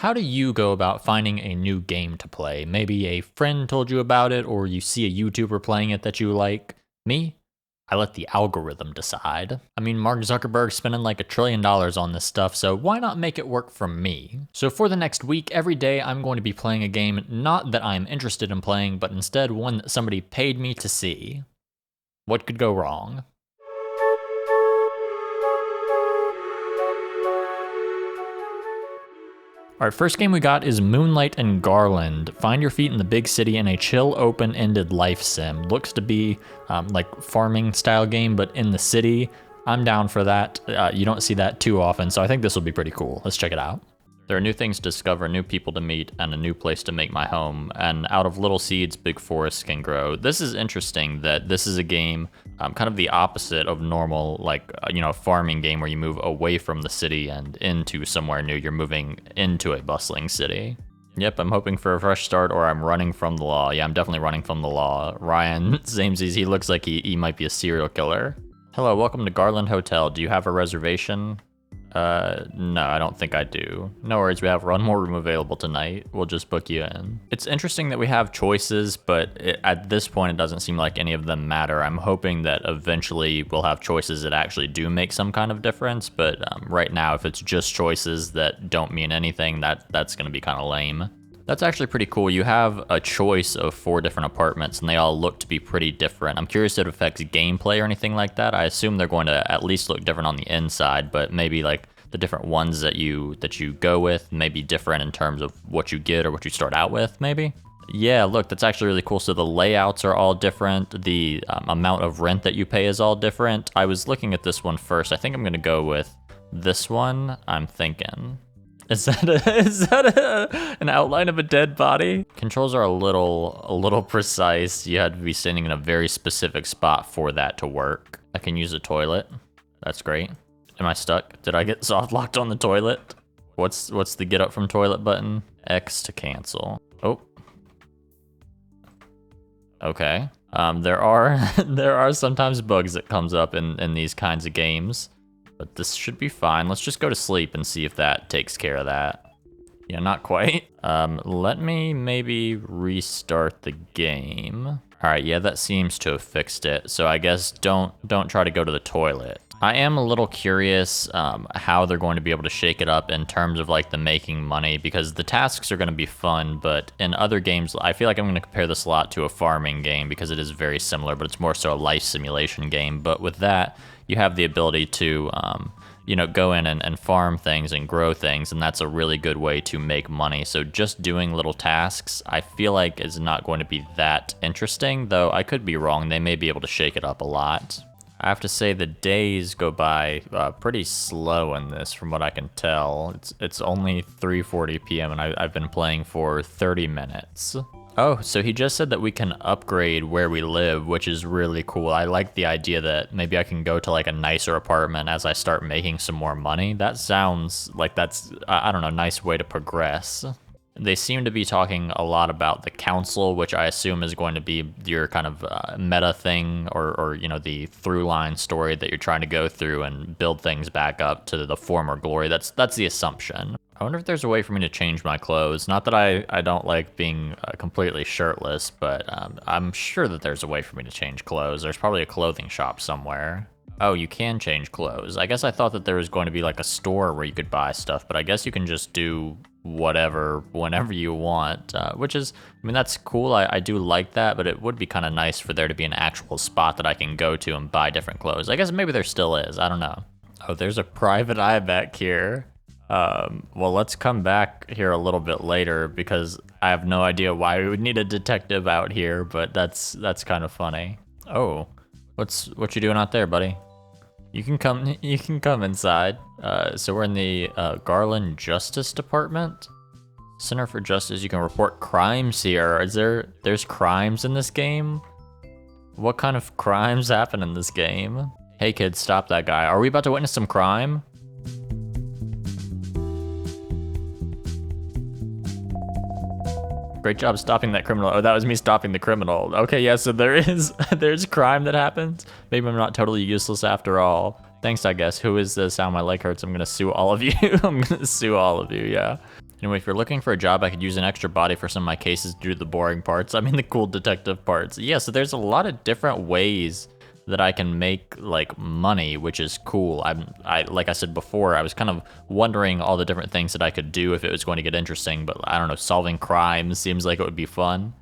How do you go about finding a new game to play? Maybe a friend told you about it, or you see a YouTuber playing it that you like. Me? I let the algorithm decide. I mean, Mark Zuckerberg's spending like $1 trillion on this stuff, so why not make it work for me? So for the next week, every day I'm going to be playing a game not that I'm interested in playing, but instead one that somebody paid me to see. What could go wrong? Alright, first game we got is Moonlight in Garland. Find your feet in the big city in a chill, open-ended life sim. Looks to be like farming style game, but in the city. I'm down for that. You don't see that too often, so I think this will be pretty cool. Let's check it out. There are new things to discover, new people to meet, and a new place to make my home. And out of little seeds, big forests can grow. This is interesting that this is a game kind of the opposite of normal, like, farming game where you move away from the city and into somewhere new. You're moving into a bustling city. Yep, I'm hoping for a fresh start, or I'm running from the law. Yeah, I'm definitely running from the law. Ryan Samesies, he looks like he might be a serial killer. Hello, welcome to Garland Hotel. Do you have a reservation? No, I don't think I do. No worries, we have one more room available tonight. We'll just book you in. It's interesting that we have choices, but at this point, it doesn't seem like any of them matter. I'm hoping that eventually we'll have choices that actually do make some kind of difference, but right now, if it's just choices that don't mean anything, that's gonna be kind of lame. That's actually pretty cool. You have a choice of 4 different apartments, and they all look to be pretty different. I'm curious if it affects gameplay or anything like that. I assume they're going to at least look different on the inside, but maybe like the different ones that you go with may be different in terms of what you get or what you start out with, maybe? Yeah, look, that's actually really cool. So the layouts are all different. The amount of rent that you pay is all different. I was looking at this one first. I think I'm going to go with this one, I'm thinking. Is that an outline of a dead body? Controls are a little precise. You had to be standing in a very specific spot for that to work. I can use a toilet. That's great. Am I stuck? Did I get soft locked on the toilet? What's the get up from toilet button? X to cancel. Oh. Okay. There are sometimes bugs that comes up in these kinds of games. But this should be fine. Let's just go to sleep and see if that takes care of that. Yeah, not quite. Let me maybe restart the game. All right, yeah, that seems to have fixed it. So I guess don't try to go to the toilet. I am a little curious how they're going to be able to shake it up in terms of like the making money, because the tasks are going to be fun, but in other games, I feel like I'm going to compare this a lot to a farming game because it is very similar, but it's more so a life simulation game. But with that, you have the ability to, go in and farm things and grow things, and that's a really good way to make money. So just doing little tasks, I feel like is not going to be that interesting, though I could be wrong. They may be able to shake it up a lot. I have to say the days go by pretty slow in this, from what I can tell. It's only 3:40 p.m. and I've been playing for 30 minutes. Oh, so he just said that we can upgrade where we live, which is really cool. I like the idea that maybe I can go to like a nicer apartment as I start making some more money. That sounds like that's, I don't know, a nice way to progress. They seem to be talking a lot about the council, which I assume is going to be your kind of meta thing or the through line story that you're trying to go through and build things back up to the former glory. That's the assumption. I wonder if there's a way for me to change my clothes. Not that I don't like being completely shirtless, but I'm sure that there's a way for me to change clothes. There's probably a clothing shop somewhere. Oh, you can change clothes. I guess I thought that there was going to be like a store where you could buy stuff, but I guess you can just do whatever, whenever you want, which is, I mean, that's cool. I do like that, but it would be kind of nice for there to be an actual spot that I can go to and buy different clothes. I guess maybe there still is. I don't know. Oh, there's a private eye back here. Well, let's come back here a little bit later because I have no idea why we would need a detective out here, but that's kind of funny. Oh, what you doing out there, buddy? You can come inside. So we're in the Garland Justice Department. Center for Justice. You can report crimes here. There's crimes in this game? What kind of crimes happen in this game? Hey kids, stop that guy. Are we about to witness some crime? Great job stopping that criminal. Oh, that was me stopping the criminal. Okay, yeah, so there's crime that happens. Maybe I'm not totally useless after all. Thanks, I guess. Who is this? How my leg hurts. I'm gonna sue all of you. I'm gonna sue all of you, yeah. Anyway, if you're looking for a job, I could use an extra body for some of my cases to do the boring parts. I mean, the cool detective parts. Yeah, so there's a lot of different ways that I can make like money, which is cool. Like I said before, I was kind of wondering all the different things that I could do if it was going to get interesting, but I don't know, solving crimes seems like it would be fun.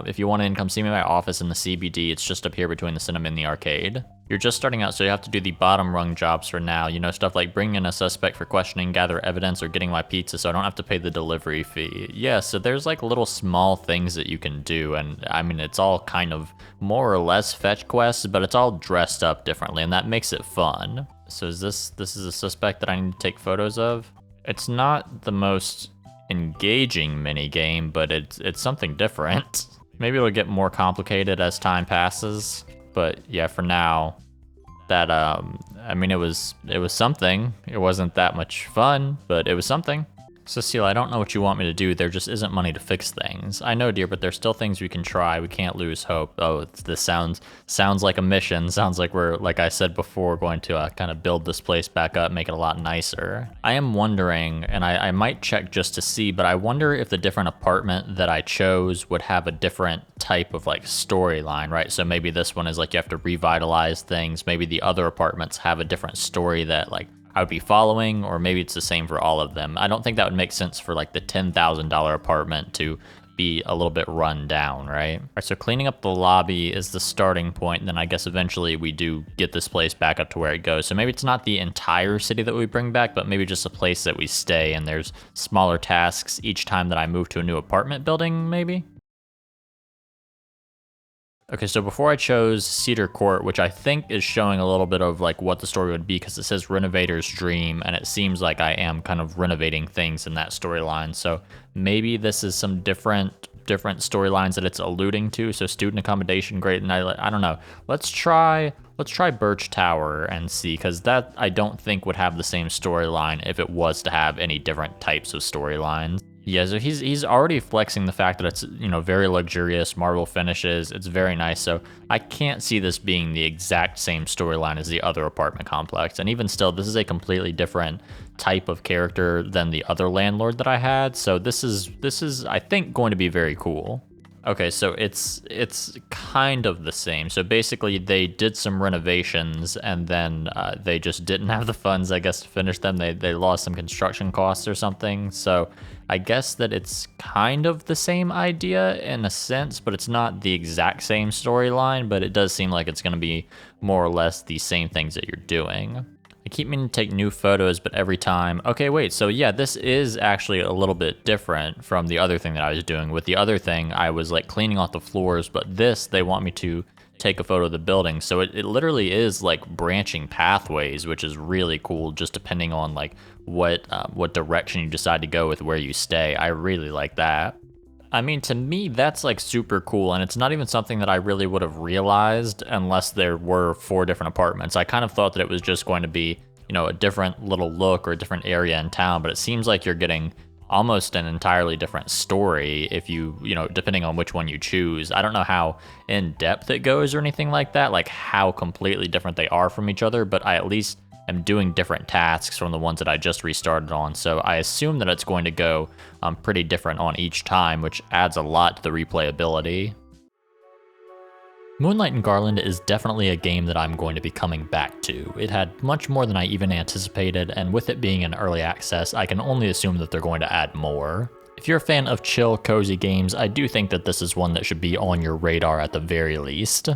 If you want to come see me in my office in the CBD, it's just up here between the cinema and the arcade. You're just starting out, so you have to do the bottom rung jobs for now. You know, stuff like bringing in a suspect for questioning, gather evidence, or getting my pizza so I don't have to pay the delivery fee. Yeah, so there's like little small things that you can do, and I mean, it's all kind of more or less fetch quests, but it's all dressed up differently, and that makes it fun. So is this is a suspect that I need to take photos of? It's not the most engaging mini game, but it's something different. Maybe it'll get more complicated as time passes. But yeah, for now, that I mean, it was something. It wasn't that much fun, but it was something. Cecile, I don't know what you want me to do. There just isn't money to fix things. I know, dear, but there's still things we can try. We can't lose hope. Oh, this sounds like a mission. Sounds like we're, like I said before, going to kind of build this place back up, make it a lot nicer. I am wondering, and I might check just to see, but I wonder if the different apartment that I chose would have a different type of like storyline, right? So maybe this one is like you have to revitalize things. Maybe the other apartments have a different story that like I would be following, or maybe it's the same for all of them. I don't think that would make sense for like the $10,000 apartment to be a little bit run down, right? All right, so cleaning up the lobby is the starting point, and then I guess eventually we do get this place back up to where it goes. So maybe it's not the entire city that we bring back, but maybe just a place that we stay, and there's smaller tasks each time that I move to a new apartment building, maybe? Okay, so before I chose Cedar Court, which I think is showing a little bit of like what the story would be, because it says Renovator's Dream, and it seems like I am kind of renovating things in that storyline. So maybe this is some different storylines that it's alluding to. So student accommodation, great, and I don't know. Let's try Birch Tower and see, because that I don't think would have the same storyline if it was to have any different types of storylines. Yeah, so he's already flexing the fact that it's, you know, very luxurious, marble finishes, it's very nice, so I can't see this being the exact same storyline as the other apartment complex, and even still, this is a completely different type of character than the other landlord that I had, so this is I think going to be very cool. Okay, so it's kind of the same. So basically, they did some renovations, and then they just didn't have the funds, I guess, to finish them. They lost some construction costs or something. So I guess that it's kind of the same idea in a sense, but it's not the exact same storyline. But it does seem like it's going to be more or less the same things that you're doing. I keep meaning to take new photos, but every time... Okay, wait, so yeah, this is actually a little bit different from the other thing that I was doing. With the other thing, I was like cleaning off the floors, but this, they want me to take a photo of the building. So it literally is like branching pathways, which is really cool, just depending on like what direction you decide to go with where you stay. I really like that. I mean, to me, that's like super cool, and it's not even something that I really would have realized unless there were 4 different apartments. I kind of thought that it was just going to be, you know, a different little look or a different area in town, but it seems like you're getting almost an entirely different story if you know, depending on which one you choose. I don't know how in depth it goes or anything like that, like how completely different they are from each other, but I at least am doing different tasks from the ones that I just restarted on, so I assume that it's going to go pretty different on each time, which adds a lot to the replayability. Moonlight in Garland is definitely a game that I'm going to be coming back to. It had much more than I even anticipated, and with it being in early access, I can only assume that they're going to add more. If you're a fan of chill, cozy games, I do think that this is one that should be on your radar at the very least.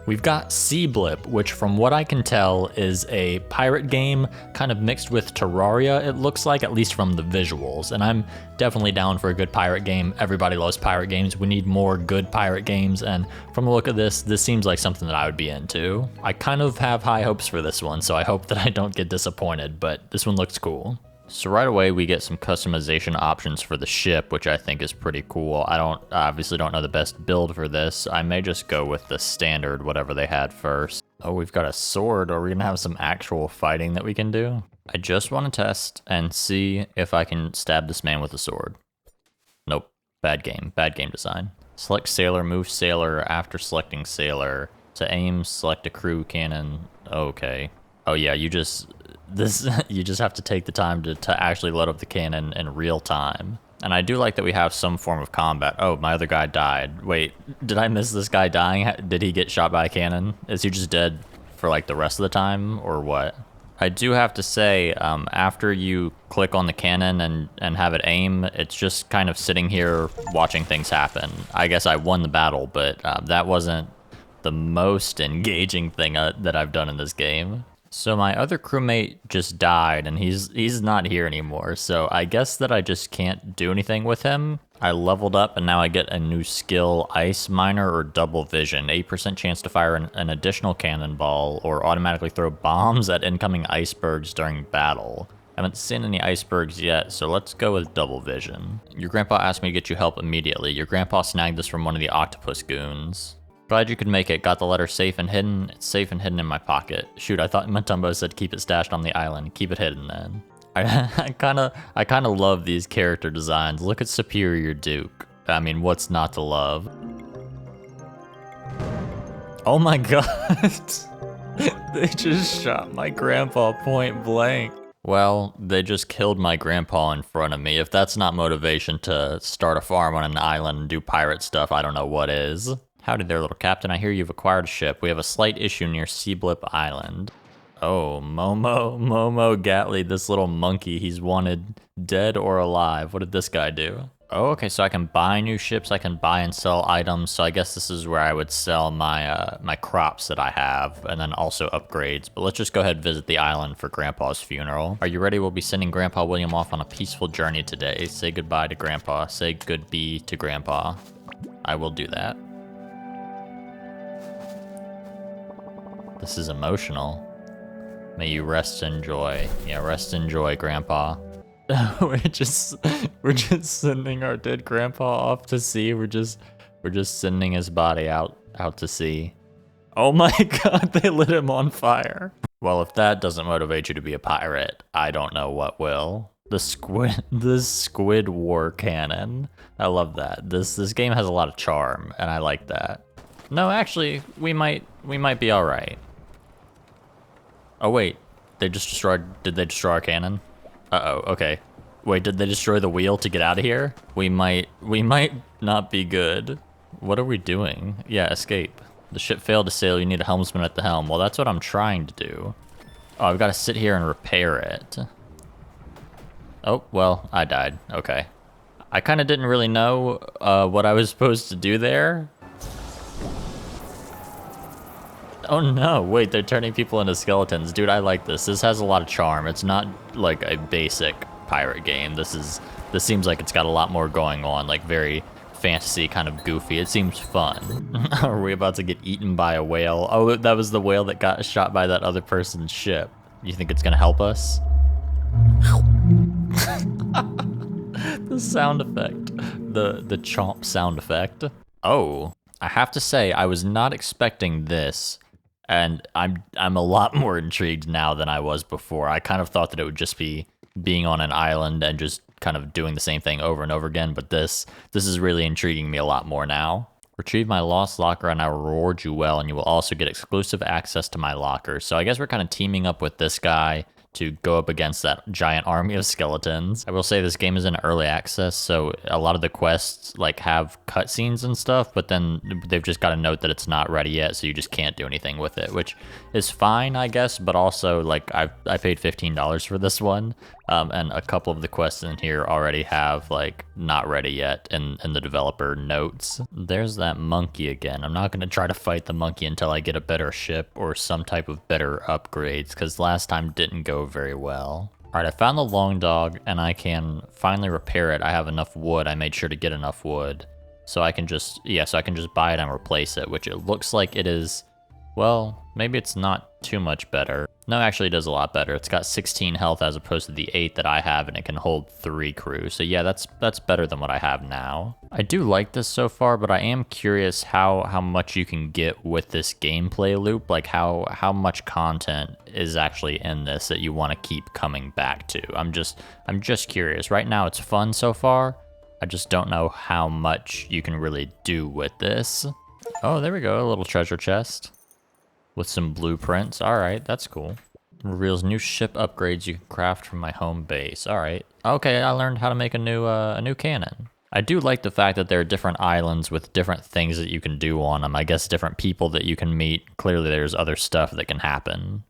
We've got Seablip, which from what I can tell is a pirate game kind of mixed with Terraria, it looks like, at least from the visuals. And I'm definitely down for a good pirate game. Everybody loves pirate games. We need more good pirate games. And from the look of this seems like something that I would be into. I kind of have high hopes for this one, so I hope that I don't get disappointed, but this one looks cool. So right away we get some customization options for the ship, which I think is pretty cool. I obviously don't know the best build for this. I may just go with the standard, whatever they had first. Oh, we've got a sword. Are we gonna have some actual fighting that we can do? I just want to test and see if I can stab this man with a sword. Nope, bad game design. Select sailor, move sailor after selecting sailor. To aim, select a crew cannon. Okay. Oh yeah, you just you just have to take the time to actually load up the cannon in real time. And I do like that we have some form of combat. Oh, my other guy died. Wait, did I miss this guy dying? Did he get shot by a cannon? Is he just dead for like the rest of the time or what? I do have to say, after you click on the cannon and have it aim, it's just kind of sitting here watching things happen. I guess I won the battle, but that wasn't the most engaging thing that I've done in this game. So my other crewmate just died, and he's not here anymore, so I guess that I just can't do anything with him. I leveled up, and now I get a new skill, Ice Miner or Double Vision. 8% chance to fire an additional cannonball, or automatically throw bombs at incoming icebergs during battle. I haven't seen any icebergs yet, so let's go with Double Vision. Your grandpa asked me to get you help immediately. Your grandpa snagged this from one of the octopus goons. Glad you could make it. Got the letter safe and hidden. It's safe and hidden in my pocket. Shoot, I thought Matumbo said keep it stashed on the island. Keep it hidden then. I kind of love these character designs. Look at Superior Duke. I mean, what's not to love? Oh my god. They just shot my grandpa point blank. Well, they just killed my grandpa in front of me. If that's not motivation to start a farm on an island and do pirate stuff, I don't know what is. Howdy there, little captain. I hear you've acquired a ship. We have a slight issue near Seablip Island. Oh, Momo Gatley, this little monkey. He's wanted dead or alive. What did this guy do? Oh, okay, so I can buy new ships. I can buy and sell items. So I guess this is where I would sell my my crops that I have, and then also upgrades. But let's just go ahead and visit the island for Grandpa's funeral. Are you ready? We'll be sending Grandpa William off on a peaceful journey today. Say goodbye to Grandpa. Say goodbye to Grandpa. I will do that. This is emotional. May you rest in joy. Yeah, rest in joy, Grandpa. we're just sending our dead grandpa off to sea. We're just sending his body out to sea. Oh my god, they lit him on fire. Well, if that doesn't motivate you to be a pirate, I don't know what will. The squid war cannon. I love that. This game has a lot of charm, and I like that. No, actually, we might be all right. Oh wait, did they destroy our cannon? Uh-oh, okay. Wait, did they destroy the wheel to get out of here? We might not be good. What are we doing? Yeah, escape. The ship failed to sail, you need a helmsman at the helm. Well, that's what I'm trying to do. Oh, I've got to sit here and repair it. Oh, well, I died. Okay. I kind of didn't really know what I was supposed to do there. Oh no, wait, they're turning people into skeletons. Dude, I like this. This has a lot of charm. It's not like a basic pirate game. This seems like it's got a lot more going on, like very fantasy, kind of goofy. It seems fun. Are we about to get eaten by a whale? Oh, that was the whale that got shot by that other person's ship. You think it's gonna help us? The sound effect. The chomp sound effect. Oh, I have to say, I was not expecting this. And I'm a lot more intrigued now than I was before. I kind of thought that it would just be being on an island and just kind of doing the same thing over and over again, but this is really intriguing me a lot more now. Retrieve my lost locker and I will reward you well, and you will also get exclusive access to my locker. So I guess we're kind of teaming up with this guy to go up against that giant army of skeletons. I will say this game is in early access, so a lot of the quests like have cutscenes and stuff, but then they've just got a note that it's not ready yet, so you just can't do anything with it, which is fine, I guess, but also like I paid $15 for this one, and a couple of the quests in here already have like not ready yet in the developer notes. There's that monkey again. I'm not gonna try to fight the monkey until I get a better ship or some type of better upgrades, because last time didn't go very well. Alright, I found the long dog and I can finally repair it. I have enough wood. I made sure to get enough wood. So I can just, so I can just buy it and replace it, which it looks like it is, well, maybe it's not too much better. No, actually it does a lot better. It's got 16 health as opposed to the 8 that I have, and it can hold 3 crew. So yeah, that's better than what I have now. I do like this so far, but I am curious how much you can get with this gameplay loop, like how much content is actually in this that you want to keep coming back to. I'm just curious. Right now it's fun so far. I just don't know how much you can really do with this. Oh, there we go, a little treasure chest with some blueprints. All right, that's cool. Reveals new ship upgrades you can craft from my home base. All right. Okay, I learned how to make a new cannon. I do like the fact that there are different islands with different things that you can do on them. I guess different people that you can meet. Clearly, there's other stuff that can happen.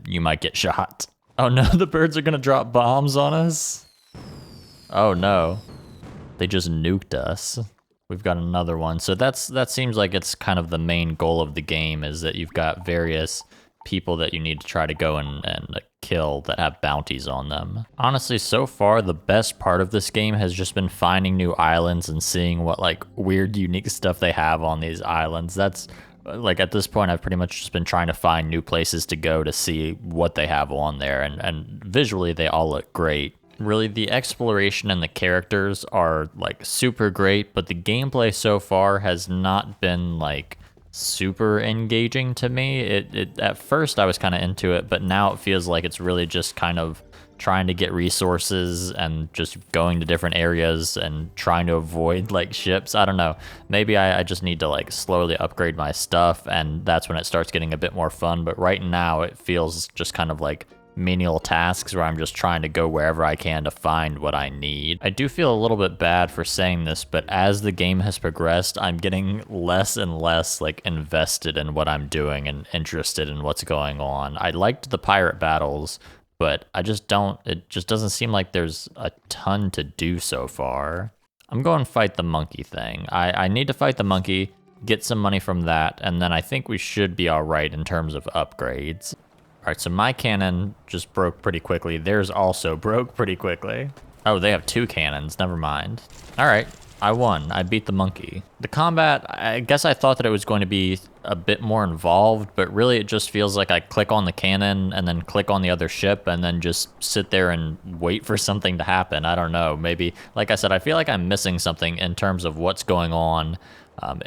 You might get shot. Oh no, the birds are gonna drop bombs on us. Oh no, they just nuked us. We've got another one. So that seems like it's kind of the main goal of the game, is that you've got various people that you need to try to go and kill that have bounties on them. Honestly, so far, the best part of this game has just been finding new islands and seeing what like weird, unique stuff they have on these islands. That's like, at this point, I've pretty much just been trying to find new places to go to see what they have on there, and visually they all look great. Really, the exploration and the characters are like super great, but the gameplay so far has not been like super engaging to me. It at first I was kind of into it, but now it feels like it's really just kind of trying to get resources and just going to different areas and trying to avoid like ships. I don't know. Maybe I just need to like slowly upgrade my stuff, and that's when it starts getting a bit more fun. But right now it feels just kind of like menial tasks where I'm just trying to go wherever I can to find what I need. I do feel a little bit bad for saying this, but as the game has progressed, I'm getting less and less like invested in what I'm doing and interested in what's going on. I liked the pirate battles, but it just doesn't seem like there's a ton to do so far. I'm going to fight the monkey thing. I need to fight the monkey, get some money from that, and then I think we should be all right in terms of upgrades. All right, so my cannon just broke pretty quickly. Theirs also broke pretty quickly. Oh, they have two cannons, never mind. All right, I won, I beat the monkey. The combat, I guess I thought that it was going to be a bit more involved, but really it just feels like I click on the cannon and then click on the other ship and then just sit there and wait for something to happen. I don't know, maybe, like I said, I feel like I'm missing something in terms of what's going on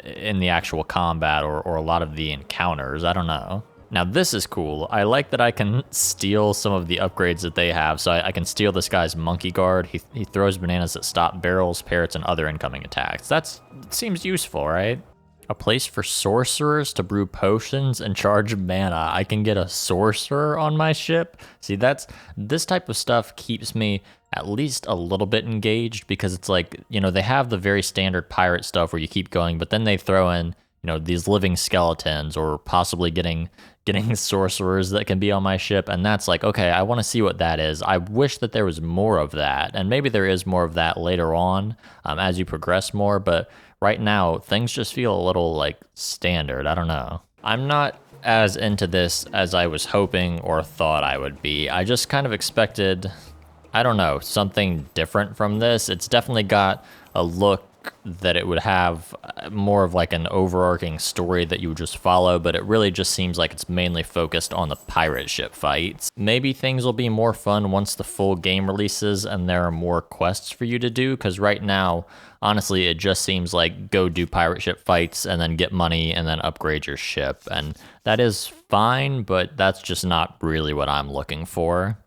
in the actual combat or a lot of the encounters, I don't know. Now this is cool. I like that I can steal some of the upgrades that they have. So I can steal this guy's monkey guard. He throws bananas that stop barrels, parrots, and other incoming attacks. That seems useful, right? A place for sorcerers to brew potions and charge mana. I can get a sorcerer on my ship. See, this type of stuff keeps me at least a little bit engaged, because it's like, you know, they have the very standard pirate stuff where you keep going, but then they throw in, you know, these living skeletons or possibly getting sorcerers that can be on my ship, and that's like, okay, I want to see what that is. I wish that there was more of that, and maybe there is more of that later on as you progress more, but right now things just feel a little like standard. I don't know. I'm not as into this as I was hoping or thought I would be. I just kind of expected, I don't know, something different from this. It's definitely got a look that it would have more of like an overarching story that you would just follow, but it really just seems like it's mainly focused on the pirate ship fights. Maybe things will be more fun once the full game releases and there are more quests for you to do, because right now, honestly, it just seems like go do pirate ship fights and then get money and then upgrade your ship, and that is fine, but that's just not really what I'm looking for.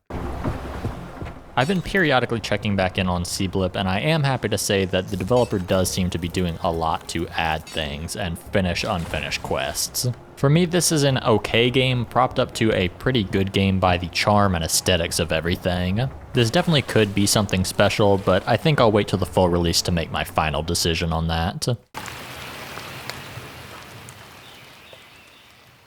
I've been periodically checking back in on Seablip, and I am happy to say that the developer does seem to be doing a lot to add things and finish unfinished quests. For me, this is an okay game, propped up to a pretty good game by the charm and aesthetics of everything. This definitely could be something special, but I think I'll wait till the full release to make my final decision on that.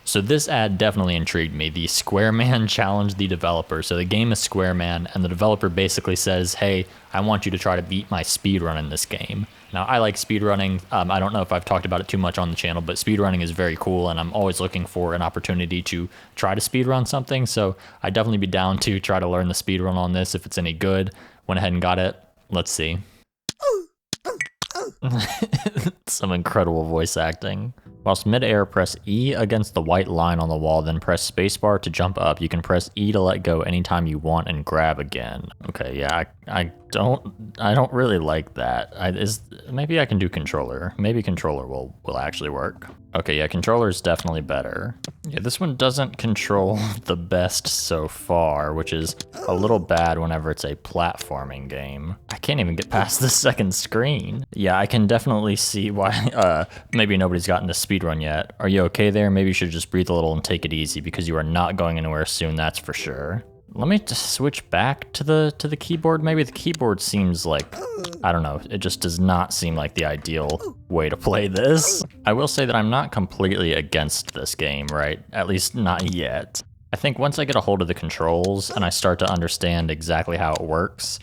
So this ad definitely intrigued me. The SquareMan challenged the developer. So the game is SquareMan, and the developer basically says, hey, I want you to try to beat my speedrun in this game. Now, I like speedrunning. I don't know if I've talked about it too much on the channel, but speedrunning is very cool, and I'm always looking for an opportunity to try to speedrun something. So I'd definitely be down to try to learn the speedrun on this if it's any good. Went ahead and got it. Let's see. Some incredible voice acting. Whilst mid-air, press E against the white line on the wall, then press spacebar to jump up. You can press E to let go anytime you want and grab again. Okay, yeah, I don't really like that. Maybe I can do controller. Maybe controller will actually work. Okay, yeah, controller is definitely better. Yeah, this one doesn't control the best so far, which is a little bad whenever it's a platforming game. I can't even get past the second screen. Yeah, I can definitely see why maybe nobody's gotten to speed speedrun yet. Are you okay there? Maybe you should just breathe a little and take it easy because you are not going anywhere soon, that's for sure. Let me just switch back to the keyboard. Maybe the keyboard seems like, I don't know, it just does not seem like the ideal way to play this. I will say that I'm not completely against this game, right? At least not yet. I think once I get a hold of the controls and I start to understand exactly how it works,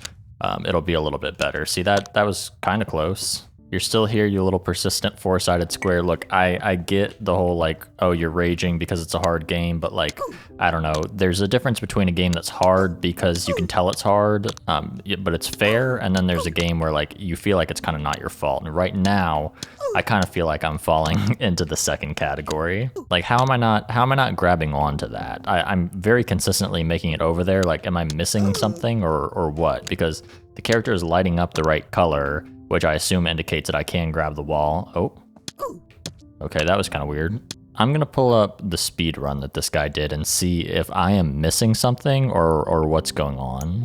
it'll be a little bit better. See, that was kind of close. You're still here, you little persistent four-sided square. Look, I get the whole like, oh, you're raging because it's a hard game, but like, I don't know. There's a difference between a game that's hard because you can tell it's hard, but it's fair, and then there's a game where like you feel like it's kind of not your fault. And right now, I kind of feel like I'm falling into the second category. Like, how am I not grabbing onto that? I'm very consistently making it over there. Like, am I missing something or what? Because the character is lighting up the right color, which I assume indicates that I can grab the wall. Oh. Okay, that was kind of weird. I'm gonna pull up the speed run that this guy did and see if I am missing something or what's going on.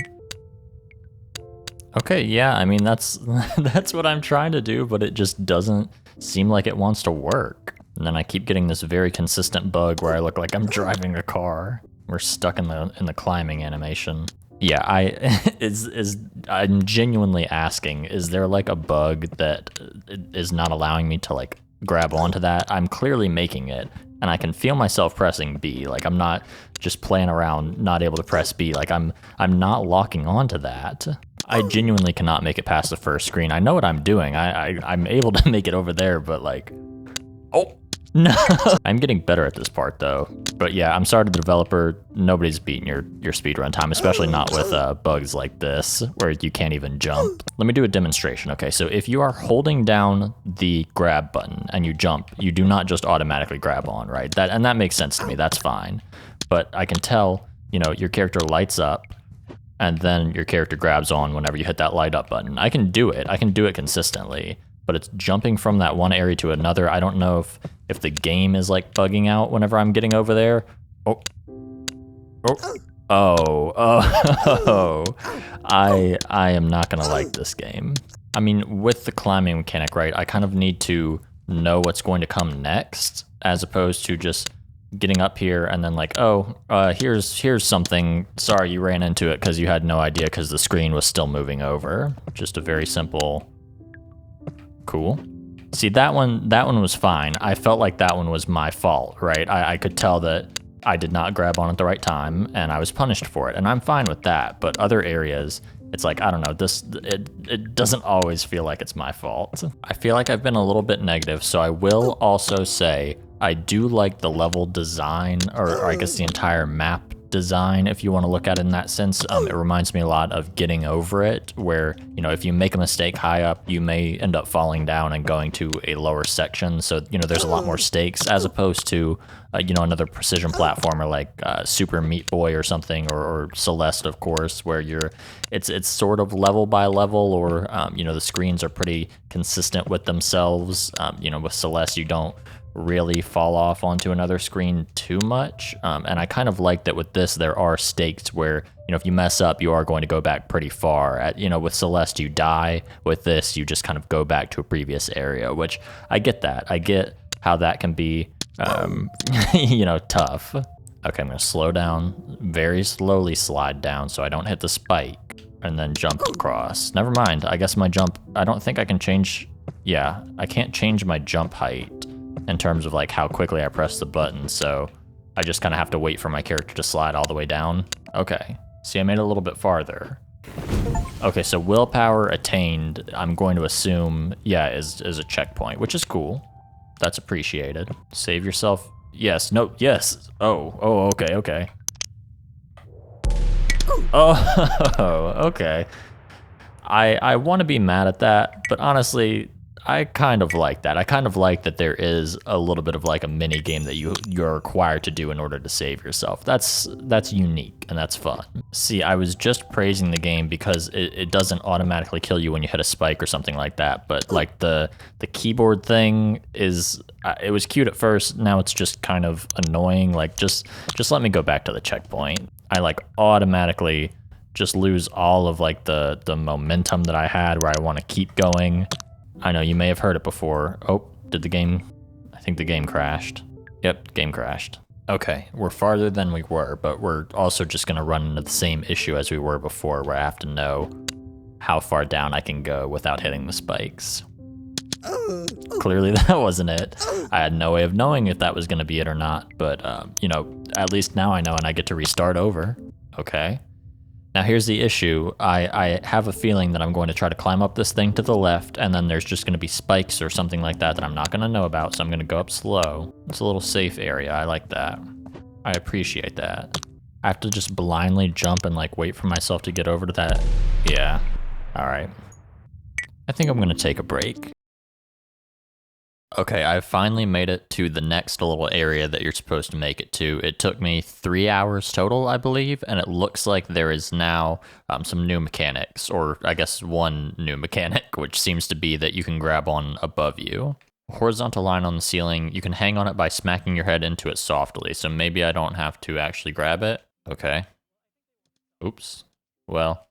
Okay, yeah, I mean, that's what I'm trying to do, but it just doesn't seem like it wants to work. And then I keep getting this very consistent bug where I look like I'm driving a car. We're stuck in the climbing animation. Yeah, I'm genuinely asking, is there like a bug that is not allowing me to like grab onto that? I'm clearly making it, and I can feel myself pressing B. Like, I'm not just playing around, not able to press B. Like, I'm not locking onto that. I genuinely cannot make it past the first screen. I know what I'm doing. I'm able to make it over there, but like, oh. No, I'm getting better at this part though. But yeah, I'm sorry to the developer. Nobody's beating your speedrun time, especially not with bugs like this where you can't even jump. Let me do a demonstration. Okay, so if you are holding down the grab button and you jump, you do not just automatically grab on, right? That makes sense to me. That's fine. But I can tell, you know, your character lights up and then your character grabs on whenever you hit that light up button. I can do it. I can do it consistently. But it's jumping from that one area to another. I don't know if the game is like bugging out whenever I'm getting over there. I am not gonna like this game. I mean, with the climbing mechanic, right, I kind of need to know what's going to come next, as opposed to just getting up here and then like, here's something. Sorry, you ran into it because you had no idea because the screen was still moving over. Just a very simple. Cool. See, that one was fine. I felt like that one was my fault, right? I could tell that I did not grab on at the right time and I was punished for it, and I'm fine with that. But other areas, it's like, I don't know, it doesn't always feel like it's my fault. I feel like I've been a little bit negative, so I will also say I do like the level design, or I guess the entire map design, if you want to look at it in that sense. It reminds me a lot of Getting Over It, where, you know, if you make a mistake high up, you may end up falling down and going to a lower section. So, you know, there's a lot more stakes, as opposed to, you know, another precision platformer like Super Meat Boy or something, or Celeste, of course, where it's sort of level by level, or, you know, the screens are pretty consistent with themselves. You know, with Celeste, you don't really fall off onto another screen too much, and I kind of like that with this there are stakes where, you know, if you mess up you are going to go back pretty far. You know, with Celeste you die, with this you just kind of go back to a previous area, which I get that. I get how that can be you know, tough. Okay, I'm gonna slow down, very slowly slide down so I don't hit the spike, and then jump across. Never mind, I guess my jump, I don't think I can change, yeah, I can't change my jump height in terms of like how quickly I press the button, so I just kind of have to wait for my character to slide all the way down. Okay, see, I made it a little bit farther. Okay, so willpower attained, I'm going to assume, yeah, is a checkpoint, which is cool. That's appreciated. Save yourself. Yes, no, yes. Oh, okay. Oh, okay. I want to be mad at that, but honestly, I kind of like that. I kind of like that there is a little bit of like a mini game that you're required to do in order to save yourself. That's unique and that's fun. See, I was just praising the game because it doesn't automatically kill you when you hit a spike or something like that. But like the keyboard thing is, it was cute at first. Now it's just kind of annoying. Like just let me go back to the checkpoint. I like automatically just lose all of like the momentum that I had where I want to keep going. I know you may have heard it before. Oh, did the game? I think the game crashed. Yep, game crashed. Okay, we're farther than we were, but we're also just gonna run into the same issue as we were before, where I have to know how far down I can go without hitting the spikes. Clearly that wasn't it. I had no way of knowing if that was gonna be it or not, but you know, at least now I know and I get to restart over. Okay. Now here's the issue. I have a feeling that I'm going to try to climb up this thing to the left, and then there's just gonna be spikes or something like that that I'm not gonna know about, so I'm gonna go up slow. It's a little safe area, I like that. I appreciate that. I have to just blindly jump and like wait for myself to get over to that. Yeah, all right. I think I'm gonna take a break. Okay, I finally made it to the next little area that you're supposed to make it to. It took me 3 hours total, I believe, and it looks like there is now some new mechanics, or I guess one new mechanic, which seems to be that you can grab on above you. Horizontal line on the ceiling, you can hang on it by smacking your head into it softly, so maybe I don't have to actually grab it. Okay. Oops. Well,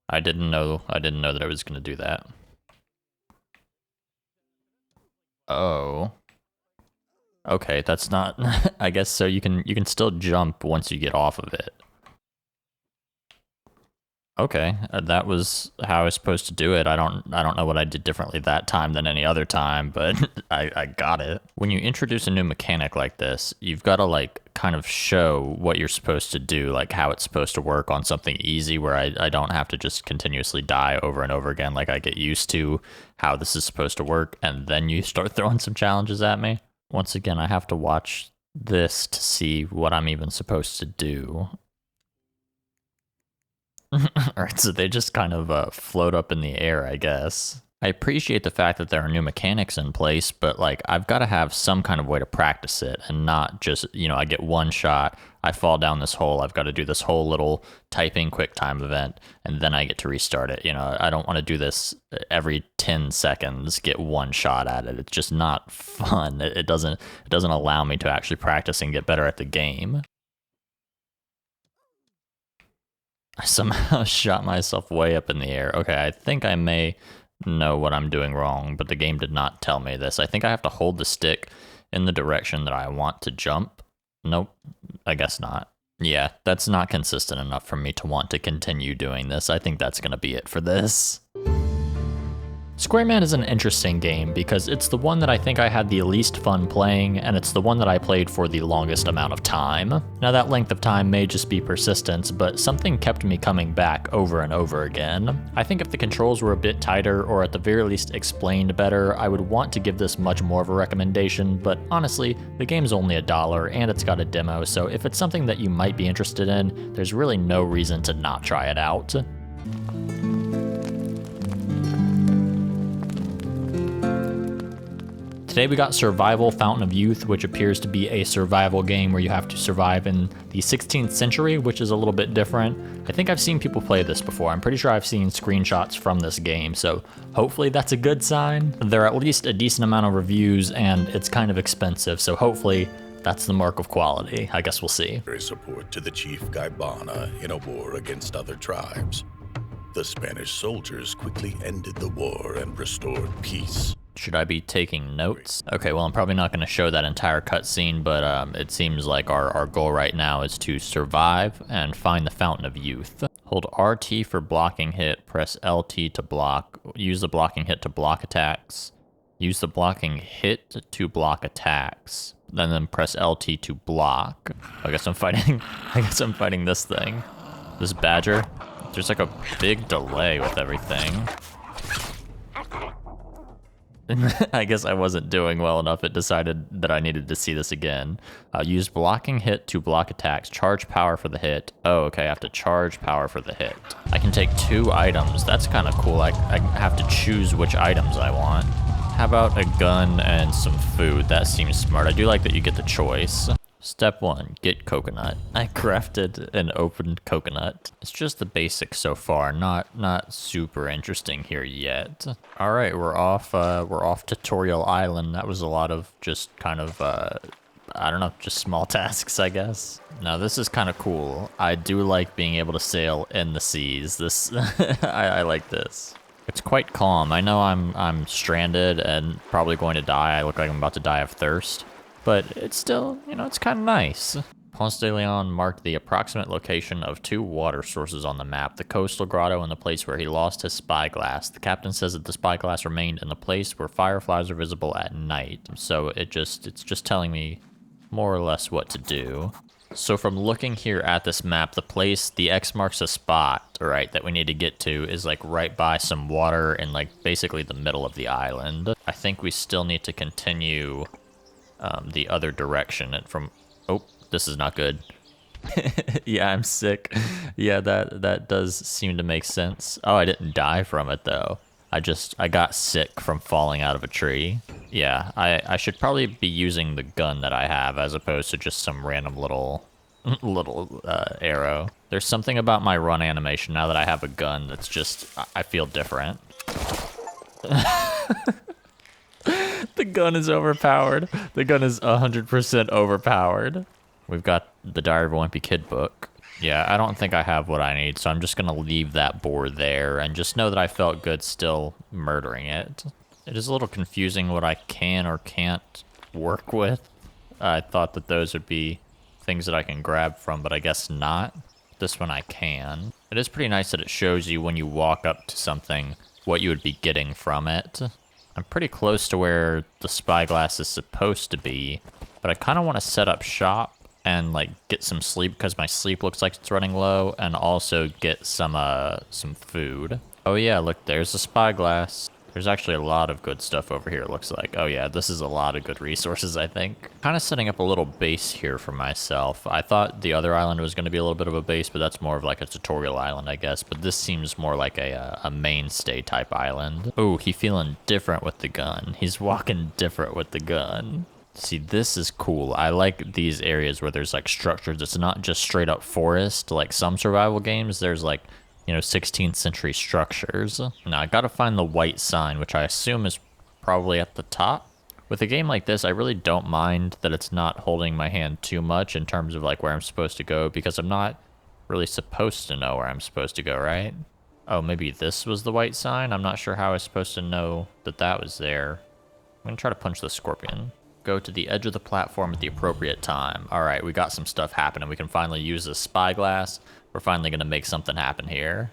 I didn't know that I was gonna do that. Oh. Okay, that's not I guess so you can still jump once you get off of it. Okay, that was how I was supposed to do it. I don't know what I did differently that time than any other time, but I got it. When you introduce a new mechanic like this, you've got to like kind of show what you're supposed to do, like how it's supposed to work on something easy where I don't have to just continuously die over and over again. Like I get used to how this is supposed to work, and then you start throwing some challenges at me. Once again, I have to watch this to see what I'm even supposed to do. Alright, so they just kind of float up in the air, I guess. I appreciate the fact that there are new mechanics in place, but like I've got to have some kind of way to practice it and not just, you know, I get one shot, I fall down this hole, I've got to do this whole little typing quick time event, and then I get to restart it. You know, I don't want to do this every 10 seconds, get one shot at it. It's just not fun. It doesn't allow me to actually practice and get better at the game. I somehow shot myself way up in the air. Okay, I think I may know what I'm doing wrong, but the game did not tell me this. I think I have to hold the stick in the direction that I want to jump. Nope, I guess not. Yeah, that's not consistent enough for me to want to continue doing this. I think that's gonna be it for this. SquareMan is an interesting game because it's the one that I think I had the least fun playing, and it's the one that I played for the longest amount of time. Now that length of time may just be persistence, but something kept me coming back over and over again. I think if the controls were a bit tighter, or at the very least explained better, I would want to give this much more of a recommendation, but honestly, the game's only $1 and it's got a demo, so if it's something that you might be interested in, there's really no reason to not try it out. Today we got Survival Fountain of Youth, which appears to be a survival game where you have to survive in the 16th century, which is a little bit different. I think I've seen people play this before. I'm pretty sure I've seen screenshots from this game, so hopefully that's a good sign. There are at least a decent amount of reviews, and it's kind of expensive, so hopefully that's the mark of quality. I guess we'll see. Support to the Chief Gaibana in a war against other tribes. The Spanish soldiers quickly ended the war and restored peace. Should I be taking notes? Okay, well, I'm probably not going to show that entire cutscene, but it seems like our goal right now is to survive and find the Fountain of Youth. Hold RT for blocking hit, press LT to block, use the blocking hit to block attacks, use the blocking hit to block attacks, then press LT to block. I guess I'm fighting this thing. This badger. There's like a big delay with everything. I guess I wasn't doing well enough. It decided that I needed to see this again. Use blocking hit to block attacks. Charge power for the hit. Oh, okay, I have to charge power for the hit. I can take 2 items. That's kind of cool. I have to choose which items I want. How about a gun and some food? That seems smart. I do like that you get the choice. Step 1, get coconut. I crafted an opened coconut. It's just the basics so far, not super interesting here yet. All right, we're off Tutorial Island. That was a lot of just kind of, I don't know, just small tasks, I guess. Now this is kind of cool. I do like being able to sail in the seas. This, I like this. It's quite calm. I know I'm stranded and probably going to die. I look like I'm about to die of thirst, but it's still, you know, it's kind of nice. Ponce de Leon marked the approximate location of 2 water sources on the map, the coastal grotto and the place where he lost his spyglass. The captain says that the spyglass remained in the place where fireflies are visible at night. So it's just telling me more or less what to do. So from looking here at this map, the place, the X marks a spot, right, that we need to get to is like right by some water in like basically the middle of the island. I think we still need to continue the other direction and from, oh, this is not good. Yeah, I'm sick. Yeah, that does seem to make sense. Oh, I didn't die from it though. I got sick from falling out of a tree. Yeah, I should probably be using the gun that I have as opposed to just some random little arrow. There's something about my run animation now that I have a gun that's just, I feel different. The gun is overpowered. The gun is 100% overpowered. We've got the Diary of a Wimpy Kid book. Yeah, I don't think I have what I need, so I'm just gonna leave that boar there and just know that I felt good still murdering it. It is a little confusing what I can or can't work with. I thought that those would be things that I can grab from, but I guess not. This one I can. It is pretty nice that it shows you when you walk up to something what you would be getting from it. I'm pretty close to where the spyglass is supposed to be, but I kind of want to set up shop and like get some sleep because my sleep looks like it's running low, and also get some food. Oh yeah, look, there's a spyglass. There's actually a lot of good stuff over here, it looks like. Oh yeah, this is a lot of good resources, I think. Kind of setting up a little base here for myself. I thought the other island was going to be a little bit of a base, but that's more of like a tutorial island, I guess. But this seems more like a mainstay type island. Oh, he feeling different with the gun. He's walking different with the gun. See, this is cool. I like these areas where there's like structures. It's not just straight up forest. Like some survival games, there's like, you know, 16th century structures. Now I gotta find the white sign, which I assume is probably at the top. With a game like this, I really don't mind that it's not holding my hand too much in terms of like where I'm supposed to go, because I'm not really supposed to know where I'm supposed to go, right? Oh, maybe this was the white sign? I'm not sure how I was supposed to know that that was there. I'm gonna try to punch the scorpion. Go to the edge of the platform at the appropriate time. All right, we got some stuff happening. We can finally use the spyglass. We're finally gonna make something happen here.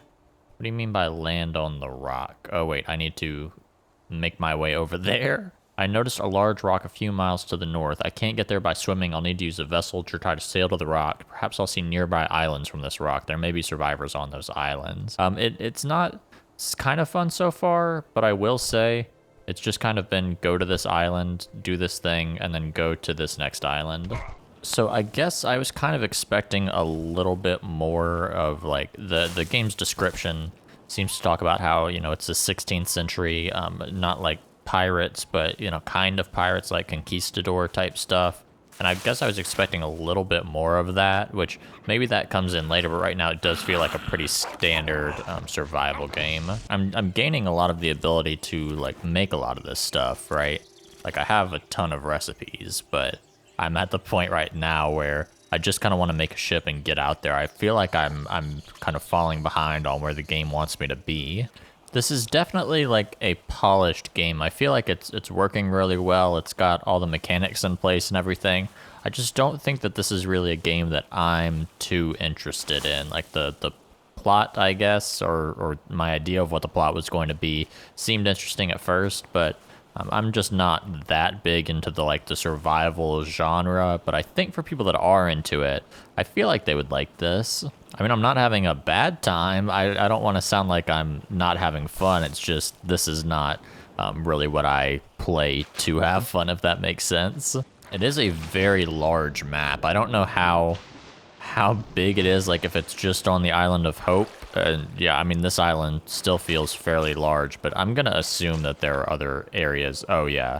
What do you mean by land on the rock? Oh wait, I need to make my way over there. I noticed a large rock a few miles to the north. I can't get there by swimming. I'll need to use a vessel to try to sail to the rock. Perhaps I'll see nearby islands from this rock. There may be survivors on those islands. It's kind of fun so far, but I will say, it's just kind of been go to this island, do this thing, and then go to this next island. So I guess I was kind of expecting a little bit more of like the game's description seems to talk about how, you know, it's the 16th century, not like pirates, but, you know, kind of pirates, like conquistador type stuff. And I guess I was expecting a little bit more of that, which maybe that comes in later, but right now it does feel like a pretty standard survival game. I'm gaining a lot of the ability to like make a lot of this stuff, right? Like I have a ton of recipes, but I'm at the point right now where I just kind of want to make a ship and get out there. I feel like I'm kind of falling behind on where the game wants me to be. This is definitely like a polished game. I feel like it's working really well. It's got all the mechanics in place and everything. I just don't think that this is really a game that I'm too interested in. Like the plot, I guess, or my idea of what the plot was going to be seemed interesting at first, but I'm just not that big into the survival genre. But I think for people that are into it, I feel like they would like this. I mean, I'm not having a bad time. I don't want to sound like I'm not having fun. It's just this is not really what I play to have fun, if that makes sense. It is a very large map. I don't know how big it is, like if it's just on the Island of Hope. Yeah, I mean, this island still feels fairly large, but I'm gonna assume that there are other areas. Oh yeah,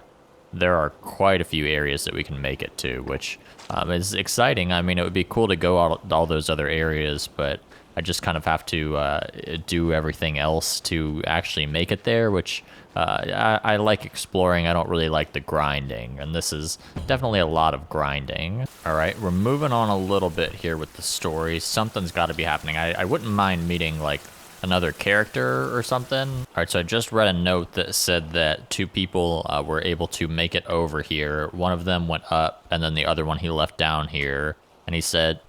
there are quite a few areas that we can make it to, which is exciting. I mean, it would be cool to go all those other areas, but I just kind of have to do everything else to actually make it there, which I like exploring. I don't really like the grinding, and this is definitely a lot of grinding. All right, we're moving on a little bit here with the story. Something's got to be happening. I wouldn't mind meeting like another character or something. All right, so I just read a note that said that 2 people were able to make it over here. One of them went up, and then the other one he left down here. And he said,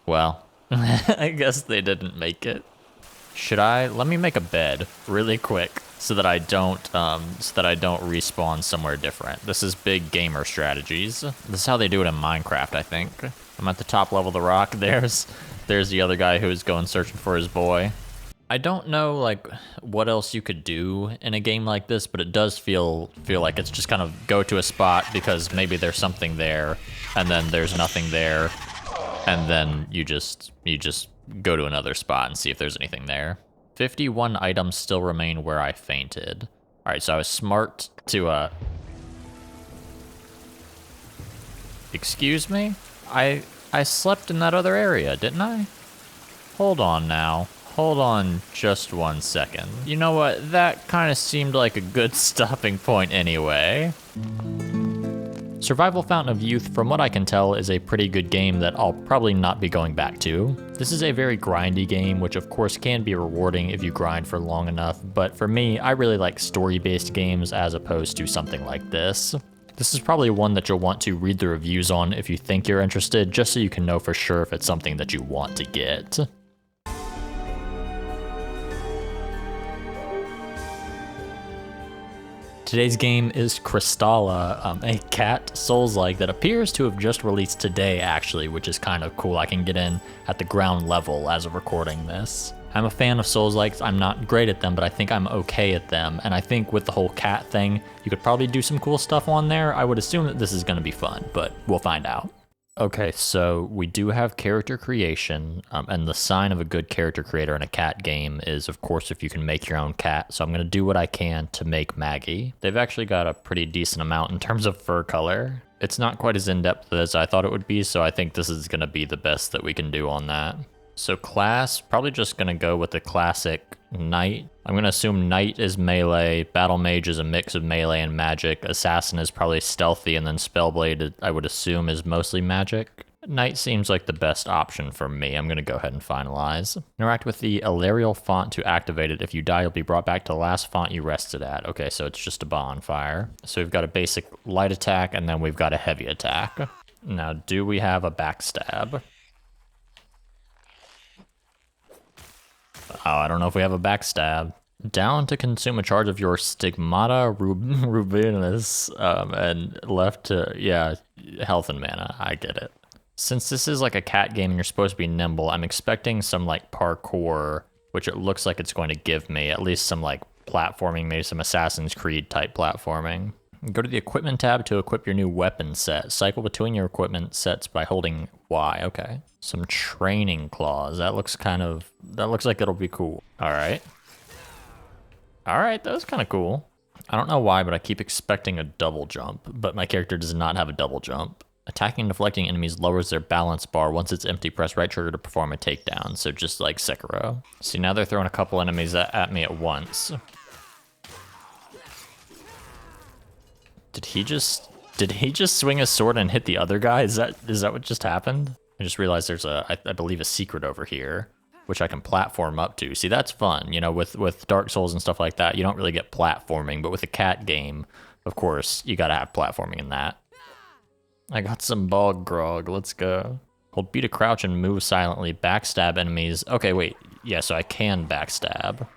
well, I guess they didn't make it. Let me make a bed really quick so that I don't respawn somewhere different. This is big gamer strategies. This is how they do it in Minecraft, I think. I'm at the top level of the rock. There's the other guy who is going searching for his boy. I don't know like what else you could do in a game like this, but it does feel like it's just kind of go to a spot because maybe there's something there, and then there's nothing there, and then you just go to another spot and see if there's anything there. 51 items still remain where I fainted. All right, so I was smart to excuse me? I slept in that other area, didn't I? Hold on now. Hold on just 1 second. You know what? That kind of seemed like a good stopping point anyway. Survival Fountain of Youth, from what I can tell, is a pretty good game that I'll probably not be going back to. This is a very grindy game, which of course can be rewarding if you grind for long enough, but for me, I really like story-based games as opposed to something like this. This is probably one that you'll want to read the reviews on if you think you're interested, just so you can know for sure if it's something that you want to get. Today's game is Kristala, a cat Souls-like that appears to have just released today actually, which is kind of cool. I can get in at the ground level as of recording this. I'm a fan of Souls-likes. I'm not great at them, but I think I'm okay at them. And I think with the whole cat thing, you could probably do some cool stuff on there. I would assume that this is gonna be fun, but we'll find out. Okay, so we do have character creation, and the sign of a good character creator in a cat game is, of course, if you can make your own cat. So I'm going to do what I can to make Maggie. They've actually got a pretty decent amount in terms of fur color. It's not quite as in-depth as I thought it would be, so I think this is going to be the best that we can do on that. So class, probably just going to go with the classic Knight. I'm going to assume Knight is melee, Battle Mage is a mix of melee and magic, Assassin is probably stealthy, and then Spellblade I would assume is mostly magic. Knight seems like the best option for me. I'm going to go ahead and finalize. Interact with the Alarial font to activate it. If you die, you'll be brought back to the last font you rested at. Okay, so it's just a bonfire. So we've got a basic light attack, and then we've got a heavy attack. Now, do we have a backstab? Oh, I don't know if we have a backstab. Down to consume a charge of your Stigmata Rubinis, and left to, yeah, health and mana. I get it. Since this is like a cat game and you're supposed to be nimble, I'm expecting some like parkour, which it looks like it's going to give me, at least some like platforming, maybe some Assassin's Creed type platforming. Go to the equipment tab to equip your new weapon set. Cycle between your equipment sets by holding Y. Okay. Some training claws. That looks like it'll be cool. All right. All right, that was kind of cool. I don't know why, but I keep expecting a double jump, but my character does not have a double jump. Attacking and deflecting enemies lowers their balance bar. Once it's empty, press right trigger to perform a takedown. So just like Sekiro. See, now they're throwing a couple enemies at me at once. Did he just swing his sword and hit the other guy? Is that what just happened? I just realized there's I believe a secret over here, which I can platform up to. See, that's fun. You know, with Dark Souls and stuff like that, you don't really get platforming, but with a cat game, of course, you gotta have platforming in that. I got some bog grog, let's go. Hold B to crouch and move silently, backstab enemies. Okay, wait, yeah, so I can backstab.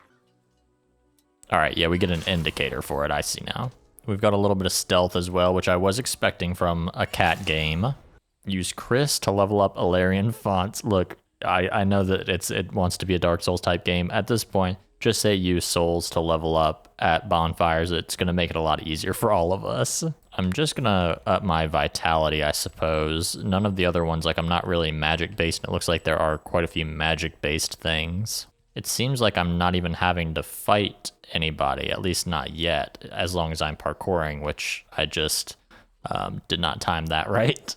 All right, yeah, we get an indicator for it, I see now. We've got a little bit of stealth as well, which I was expecting from a cat game. Use Chris to level up Alarian fonts. Look, I know that it wants to be a Dark Souls type game. At this point, just say use souls to level up at bonfires. It's going to make it a lot easier for all of us. I'm just going to up my vitality, I suppose. None of the other ones, like I'm not really magic based. It looks like there are quite a few magic based things. It seems like I'm not even having to fight anybody, at least not yet, as long as I'm parkouring, which I just did not time that right.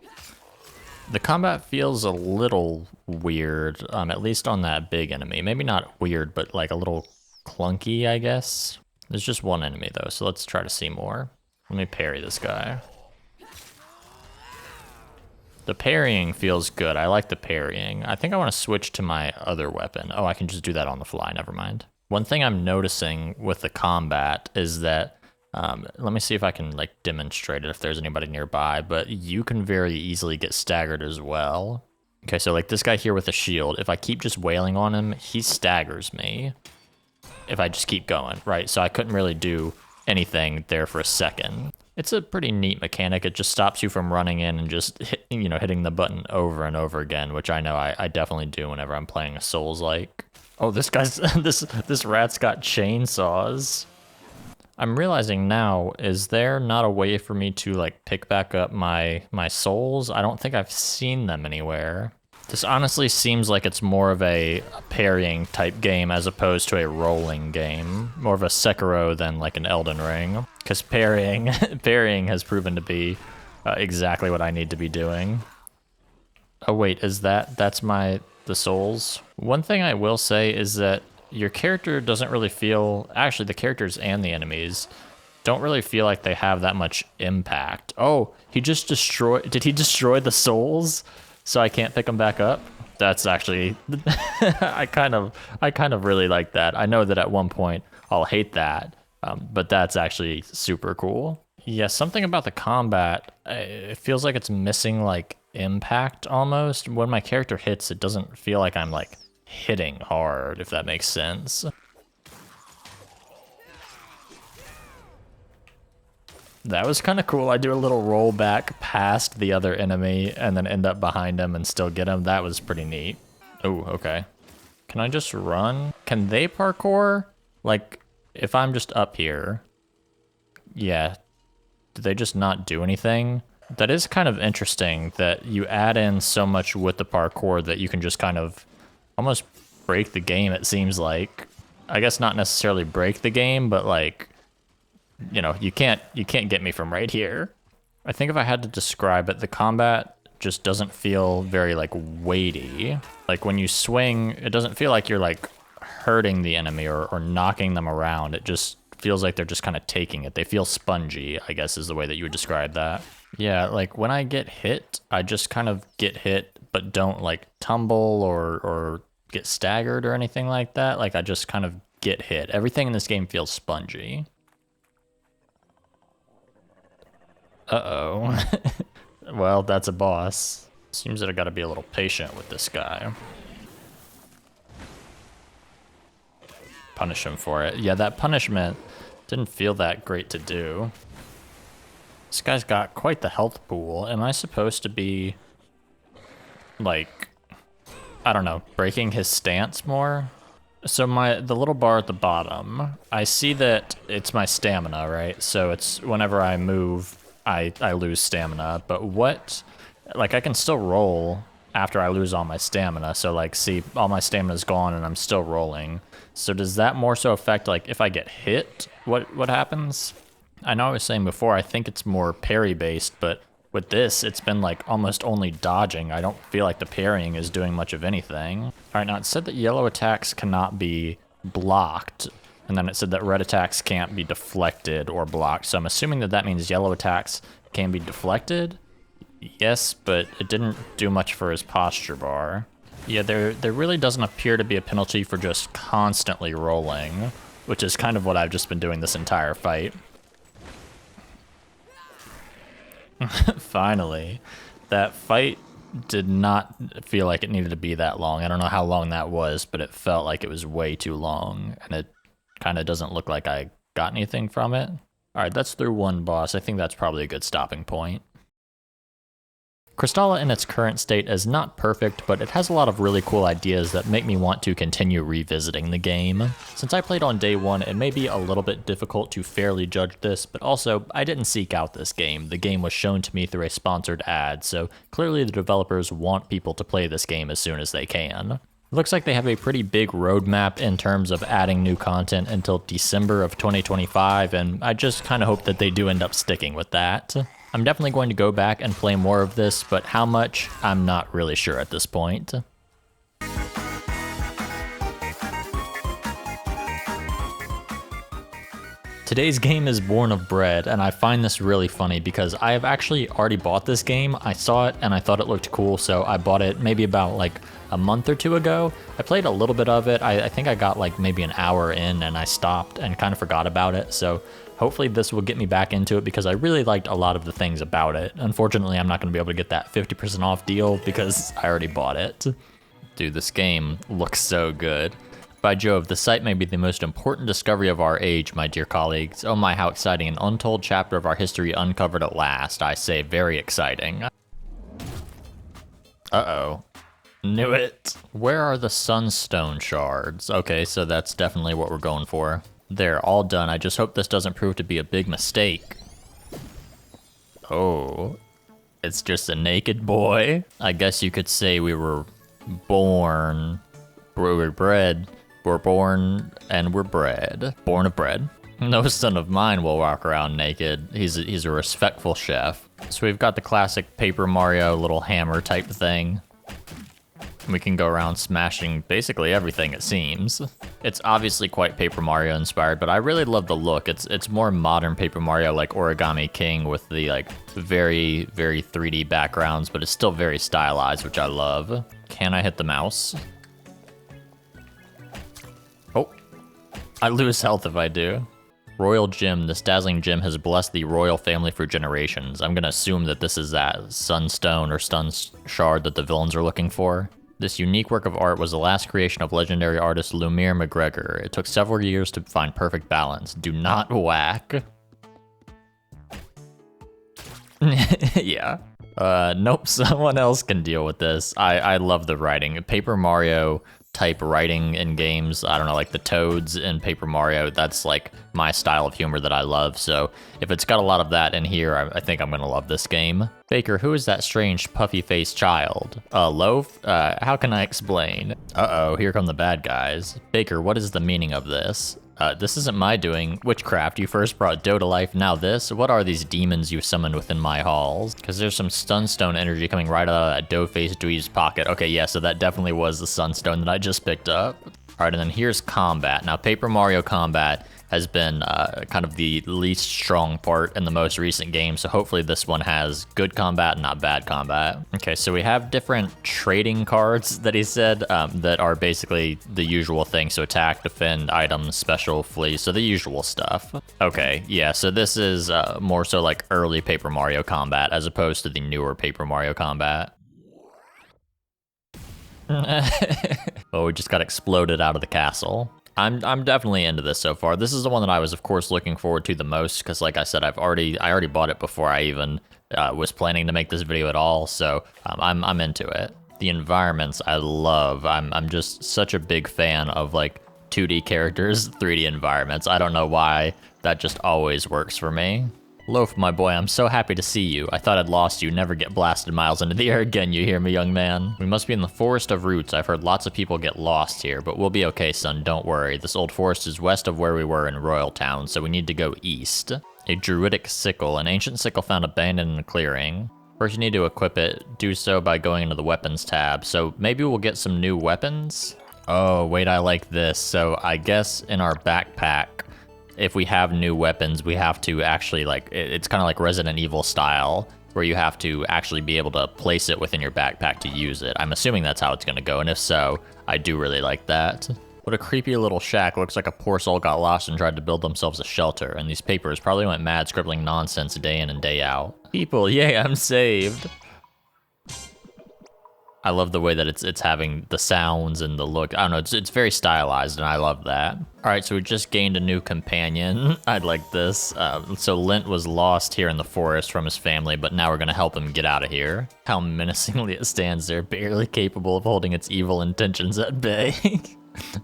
The combat feels a little weird, at least on that big enemy. Maybe not weird, but like a little clunky, I guess. There's just one enemy though, so let's try to see more. Let me parry this guy. The parrying feels good. I like the parrying. I think I want to switch to my other weapon. Oh, I can just do that on the fly. Never mind. One thing I'm noticing with the combat is that, let me see if I can like demonstrate it if there's anybody nearby, but you can very easily get staggered as well. Okay, so like this guy here with a shield, if I keep just wailing on him, he staggers me. If I just keep going, right? So I couldn't really do anything there for a second. It's a pretty neat mechanic. It just stops you from running in and just hitting the button over and over again, which I know I definitely do whenever I'm playing a Souls-like. Oh, this guy's this rat's got chainsaws. I'm realizing now, is there not a way for me to like pick back up my souls? I don't think I've seen them anywhere. This honestly seems like it's more of a parrying type game as opposed to a rolling game. More of a Sekiro than like an Elden Ring. Because parrying has proven to be exactly what I need to be doing. Oh wait, that's the souls? One thing I will say is that your character doesn't really feel, actually the characters and the enemies don't really feel like they have that much impact. Oh, did he destroy the souls? So I can't pick them back up? That's actually, I kind of really like that. I know that at one point I'll hate that, but that's actually super cool. Yeah, something about the combat, it feels like it's missing like impact almost. When my character hits, it doesn't feel like I'm like hitting hard, if that makes sense. That was kind of cool. I do a little roll back past the other enemy and then end up behind him and still get him. That was pretty neat. Oh, okay. Can I just run? Can they parkour? Like, if I'm just up here, yeah, do they just not do anything? That is kind of interesting that you add in so much with the parkour that you can just kind of almost break the game, it seems like. I guess not necessarily break the game, but like, you can't get me from right here. I think if I had to describe it, the combat just doesn't feel very like weighty. Like when you swing, it doesn't feel like you're like hurting the enemy or knocking them around. It just feels like they're just kind of taking it. They feel spongy, I guess is the way that you would describe that. Yeah, like when I get hit, I just kind of get hit, but don't like tumble or get staggered or anything like that. Like I just kind of get hit. Everything in this game feels spongy. Uh-oh. Well, that's a boss. Seems that I gotta be a little patient with this guy. Punish him for it. Yeah, that punishment didn't feel that great to do. This guy's got quite the health pool. Am I supposed to be, like, I don't know, breaking his stance more? So the little bar at the bottom, I see that it's my stamina, right? So it's whenever I move, I lose stamina, but like I can still roll after I lose all my stamina. So like, see, all my stamina's gone and I'm still rolling. So does that more so affect like if I get hit, what happens? I know I was saying before, I think it's more parry based, but with this, it's been like almost only dodging. I don't feel like the parrying is doing much of anything. All right, now it said that yellow attacks cannot be blocked. And then it said that red attacks can't be deflected or blocked. So I'm assuming that that means yellow attacks can be deflected. Yes, but it didn't do much for his posture bar. Yeah, there really doesn't appear to be a penalty for just constantly rolling, which is kind of what I've just been doing this entire fight. Finally. That fight did not feel like it needed to be that long. I don't know how long that was, but it felt like it was way too long, and it kind of doesn't look like I got anything from it. All right, that's through one boss. I think that's probably a good stopping point. Kristala in its current state is not perfect, but it has a lot of really cool ideas that make me want to continue revisiting the game. Since I played on day one, it may be a little bit difficult to fairly judge this, but also, I didn't seek out this game. The game was shown to me through a sponsored ad, so clearly the developers want people to play this game as soon as they can. It looks like they have a pretty big roadmap in terms of adding new content until December of 2025, and I just kind of hope that they do end up sticking with that. I'm definitely going to go back and play more of this, but how much, I'm not really sure at this point. Today's game is Born of Bread, and I find this really funny because I have actually already bought this game. I saw it and I thought it looked cool, so I bought it maybe about like a month or two ago. I played a little bit of it. I think I got like maybe an hour in and I stopped and kind of forgot about it. So hopefully this will get me back into it because I really liked a lot of the things about it. Unfortunately, I'm not going to be able to get that 50% off deal because I already bought it. Dude, this game looks so good. By Jove, the site may be the most important discovery of our age, my dear colleagues. Oh my, how exciting. An untold chapter of our history uncovered at last. I say, very exciting. Uh-oh. Knew it. Where are the sunstone shards? Okay, so that's definitely what we're going for. They're all done. I just hope this doesn't prove to be a big mistake. Oh, it's just a naked boy. I guess you could say we were born, we're bred. We're born and we're bred. Born of bread. No son of mine will walk around naked. He's a respectful chef. So we've got the classic Paper Mario little hammer type thing. We can go around smashing basically everything, it seems. It's obviously quite Paper Mario inspired, but I really love the look. It's more modern Paper Mario, like Origami King, with the like very 3D backgrounds, but it's still very stylized, which I love. Can I hit the mouse? Oh, I lose health if I do. Royal Gem. This dazzling gem has blessed the royal family for generations. I'm gonna assume that this is that sunstone or stun shard that the villains are looking for. This unique work of art was the last creation of legendary artist Lumire McGregor. It took several years to find perfect balance. Do not whack. Yeah. Nope, someone else can deal with this. I love the writing. Paper Mario type writing in games, I don't know, like the Toads in Paper Mario, that's like my style of humor that I love, so if it's got a lot of that in here, I think I'm gonna love this game. Baker, who is that strange puffy-faced child? Loaf? How can I explain? Uh-oh, here come the bad guys. Baker, what is the meaning of this? This isn't my doing. Witchcraft, you first brought dough to life, now this? What are these demons you summoned within my halls? Because there's some sunstone energy coming right out of that dough-faced dweeb's pocket. Okay, yeah, so that definitely was the sunstone that I just picked up. Alright, and then here's combat. Now, Paper Mario combat has been kind of the least strong part in the most recent game, so hopefully this one has good combat and not bad combat. Okay, so we have different trading cards that he said that are basically the usual thing, so attack, defend, items, special, flee, so the usual stuff. Okay, yeah, so this is more so like early Paper Mario combat as opposed to the newer Paper Mario combat. Oh, we just got exploded out of the castle. I'm definitely into this so far. This is the one that I was, of course, looking forward to the most because, like I said, I already bought it before I even was planning to make this video at all. So I'm into it. The environments I love. I'm just such a big fan of like 2D characters, 3D environments. I don't know why that just always works for me. Loaf, my boy, I'm so happy to see you. I thought I'd lost you. Never get blasted miles into the air again, you hear me, young man? We must be in the Forest of Roots. I've heard lots of people get lost here, but we'll be okay, son. Don't worry. This old forest is west of where we were in Royal Town, so we need to go east. A druidic sickle. An ancient sickle found abandoned in a clearing. First, you need to equip it. Do so by going into the weapons tab. So maybe we'll get some new weapons? Oh, wait, I like this. So I guess in our backpack, if we have new weapons, we have to actually, like, it's kind of like Resident Evil style, where you have to actually be able to place it within your backpack to use it. I'm assuming that's how it's going to go, and if so, I do really like that. What a creepy little shack. Looks like a poor soul got lost and tried to build themselves a shelter, and these papers probably went mad scribbling nonsense day in and day out. People, yay, I'm saved. I love the way that it's having the sounds and the look. I don't know, it's very stylized, and I love that. All right, so we just gained a new companion. I'd like this. So Lint was lost here in the forest from his family, but now we're gonna help him get out of here. How menacingly it stands there, barely capable of holding its evil intentions at bay.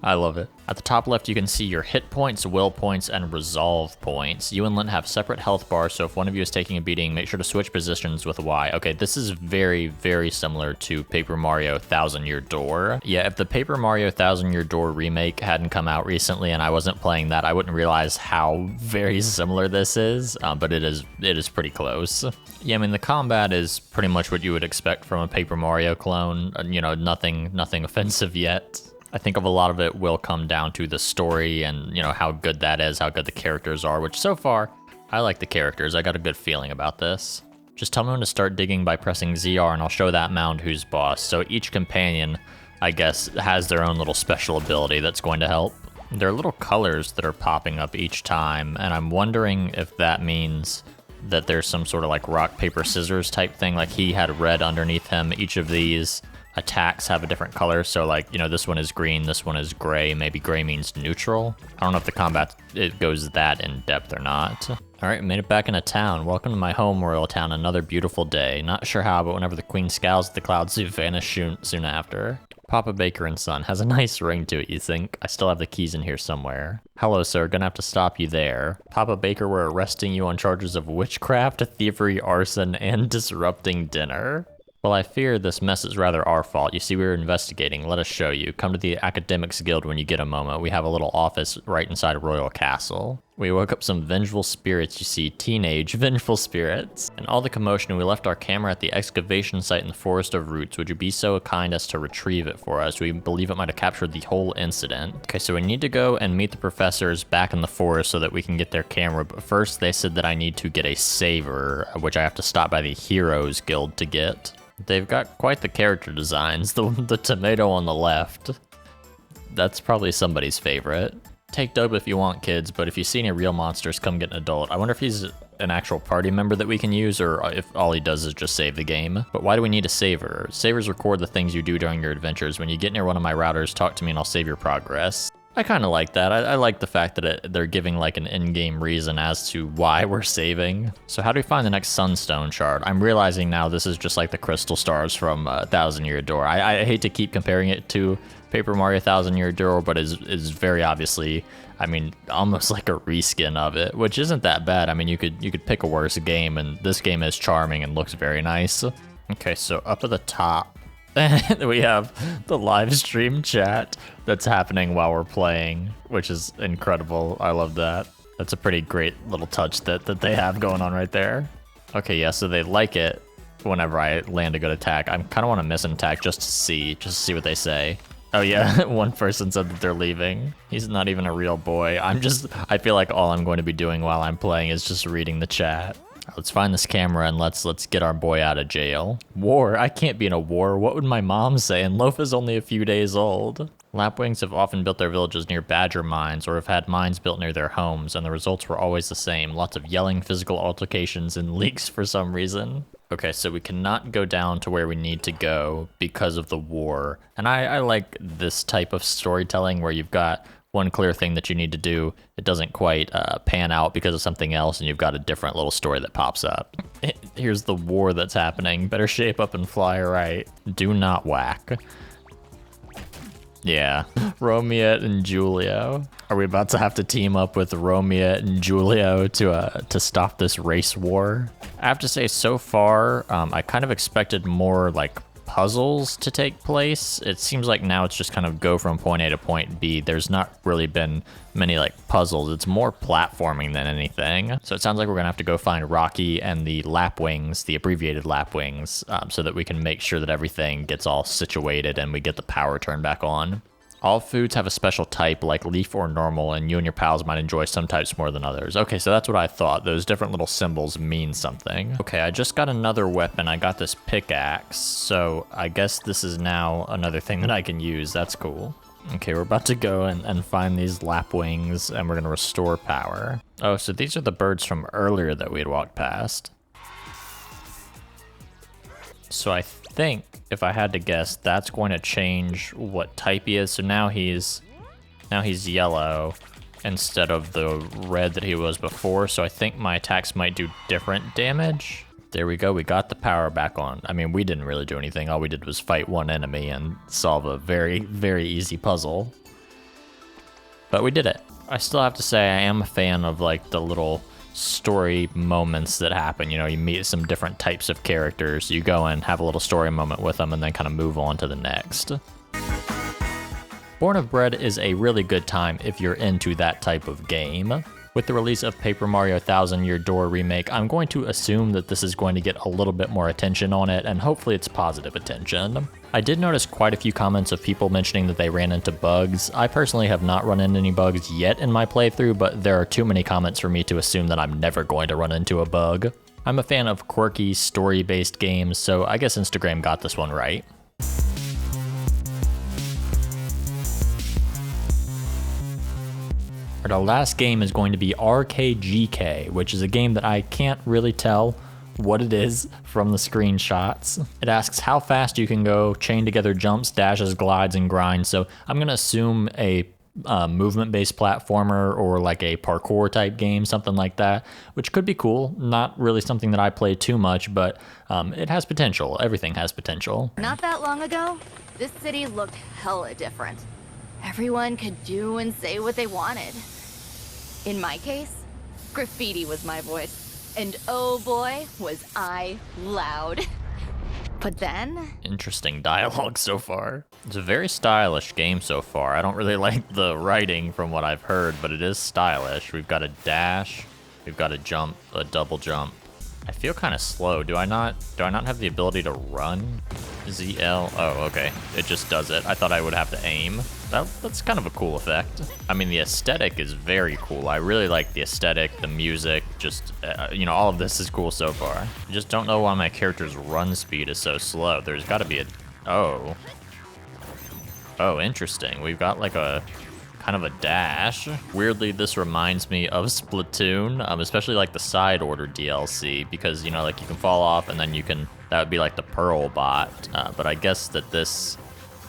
I love it. At the top left, you can see your hit points, will points, and resolve points. You and Lint have separate health bars, so if one of you is taking a beating, make sure to switch positions with Y. Okay, this is very similar to Paper Mario Thousand Year Door. Yeah, if the Paper Mario Thousand Year Door remake hadn't come out recently and I wasn't playing that, I wouldn't realize how very similar this is, but it is pretty close. Yeah, I mean, the combat is pretty much what you would expect from a Paper Mario clone. You know, nothing offensive yet. I think a lot of it will come down to the story and, you know, how good that is, how good the characters are, which so far, I like the characters. I got a good feeling about this. Just tell me when to start digging by pressing ZR and I'll show that mound who's boss. So each companion, I guess, has their own little special ability that's going to help. There are little colors that are popping up each time, and I'm wondering if that means that there's some sort of like rock, paper, scissors type thing. Like he had red underneath him. Each of these attacks have a different color. So like, you know, this one is green, this one is gray. Maybe gray means neutral. I don't know if the combat, it goes that in depth or not. All right, made it back into town. Welcome to my home, Royal Town. Another beautiful day. Not sure how, but whenever the queen scowls at the clouds, they vanish soon after. Papa Baker and Son has a nice ring to it, you think? I still have the keys in here somewhere. Hello, sir. Gonna have to stop you there. Papa Baker, we're arresting you on charges of witchcraft, thievery, arson, and disrupting dinner. Well, I fear this mess is rather our fault. You see, we were investigating. Let us show you. Come to the Academics Guild when you get a moment. We have a little office right inside Royal Castle. We woke up some vengeful spirits, you see, teenage vengeful spirits. In all the commotion, we left our camera at the excavation site in the Forest of Roots. Would you be so kind as to retrieve it for us? We believe it might have captured the whole incident. Okay, so we need to go and meet the professors back in the forest so that we can get their camera. But first, they said that I need to get a saver, which I have to stop by the Heroes Guild to get. They've got quite the character designs. The tomato on the left, that's probably somebody's favorite. Take dope if you want, kids, but if you see any real monsters, come get an adult. I wonder if he's an actual party member that we can use, or if all he does is just save the game. But why do we need a saver? Savers record the things you do during your adventures. When you get near one of my routers, talk to me and I'll save your progress. I kind of like that. I like the fact that they're giving like an in-game reason as to why we're saving. So how do we find the next Sunstone shard? I'm realizing now this is just like the crystal stars from Thousand Year Door. I hate to keep comparing it to Paper Mario Thousand Year Door, but is very obviously, I mean, almost like a reskin of it, which isn't that bad. I mean, you could pick a worse game, and this game is charming and looks very nice. Okay, so up at the top, we have the live stream chat that's happening while we're playing, which is incredible. I love that. That's a pretty great little touch that they have going on right there. Okay, yeah, so they like it whenever I land a good attack. I kind of want to miss an attack just to see what they say. Oh yeah, one person said that they're leaving. He's not even a real boy. I feel like all I'm going to be doing while I'm playing is just reading the chat. Let's find this camera and let's get our boy out of jail. War? I can't be in a war. What would my mom say? And Loaf is only a few days old. Lapwings have often built their villages near badger mines or have had mines built near their homes, and the results were always the same. Lots of yelling, physical altercations, and leaks for some reason. Okay, so we cannot go down to where we need to go because of the war. And I like this type of storytelling where you've got one clear thing that you need to do, it doesn't quite pan out because of something else, and you've got a different little story that pops up. Here's the war that's happening. Better shape up and fly right. Do not whack. Yeah, Romeo and Julio. Are we about to have to team up with Romeo and Julio to stop this race war? I have to say, so far, I kind of expected more like puzzles to take place. It seems like now it's just kind of go from point A to point B. There's not really been many like puzzles. It's more platforming than anything. So it sounds like we're gonna have to go find Rocky and the lapwings, the abbreviated lapwings, so that we can make sure that everything gets all situated and we get the power turned back on. All foods have a special type, like leaf or normal, and you and your pals might enjoy some types more than others. Okay, so that's what I thought. Those different little symbols mean something. Okay, I just got another weapon. I got this pickaxe, so I guess this is now another thing that I can use. That's cool. Okay, we're about to go and find these lapwings, and we're gonna restore power. Oh, so these are the birds from earlier that we had walked past. So I think, if I had to guess, that's going to change what type he is. So now he's yellow instead of the red that he was before. So I think my attacks might do different damage. There we go. We got the power back on. I mean, we didn't really do anything. All we did was fight one enemy and solve a very, very easy puzzle. But we did it. I still have to say I am a fan of like the little story moments that happen. You know, you meet some different types of characters, you go and have a little story moment with them and then kind of move on to the next. Born of Bread is a really good time if you're into that type of game. With the release of Paper Mario Thousand Year Door Remake, I'm going to assume that this is going to get a little bit more attention on it, and hopefully it's positive attention. I did notice quite a few comments of people mentioning that they ran into bugs. I personally have not run into any bugs yet in my playthrough, but there are too many comments for me to assume that I'm never going to run into a bug. I'm a fan of quirky, story-based games, so I guess Instagram got this one right. Our last game is going to be RKGK, which is a game that I can't really tell what it is from the screenshots. It asks how fast you can go, chain together jumps, dashes, glides, and grinds. So I'm gonna assume a movement-based platformer or like a parkour type game, something like that, which could be cool. Not really something that I play too much, but it has potential. Everything has potential. Not that long ago, this city looked hella different. Everyone could do and say what they wanted. In my case, graffiti was my voice, and oh boy, was I loud. But then... Interesting dialogue so far. It's a very stylish game so far. I don't really like the writing from what I've heard, but it is stylish. We've got a dash, we've got a jump, a double jump. I feel kind of slow. Do I not have the ability to run? ZL? Oh, okay. It just does it. I thought I would have to aim. That's kind of a cool effect. I mean, the aesthetic is very cool. I really like the aesthetic, the music, just, you know, all of this is cool so far. I just don't know why my character's run speed is so slow. There's got to be a... Oh. Oh, interesting. We've got like a... kind of a dash. Weirdly, this reminds me of Splatoon, especially like the side order DLC, because, you know, like you can fall off and then you can, that would be like the Pearl bot, but I guess that this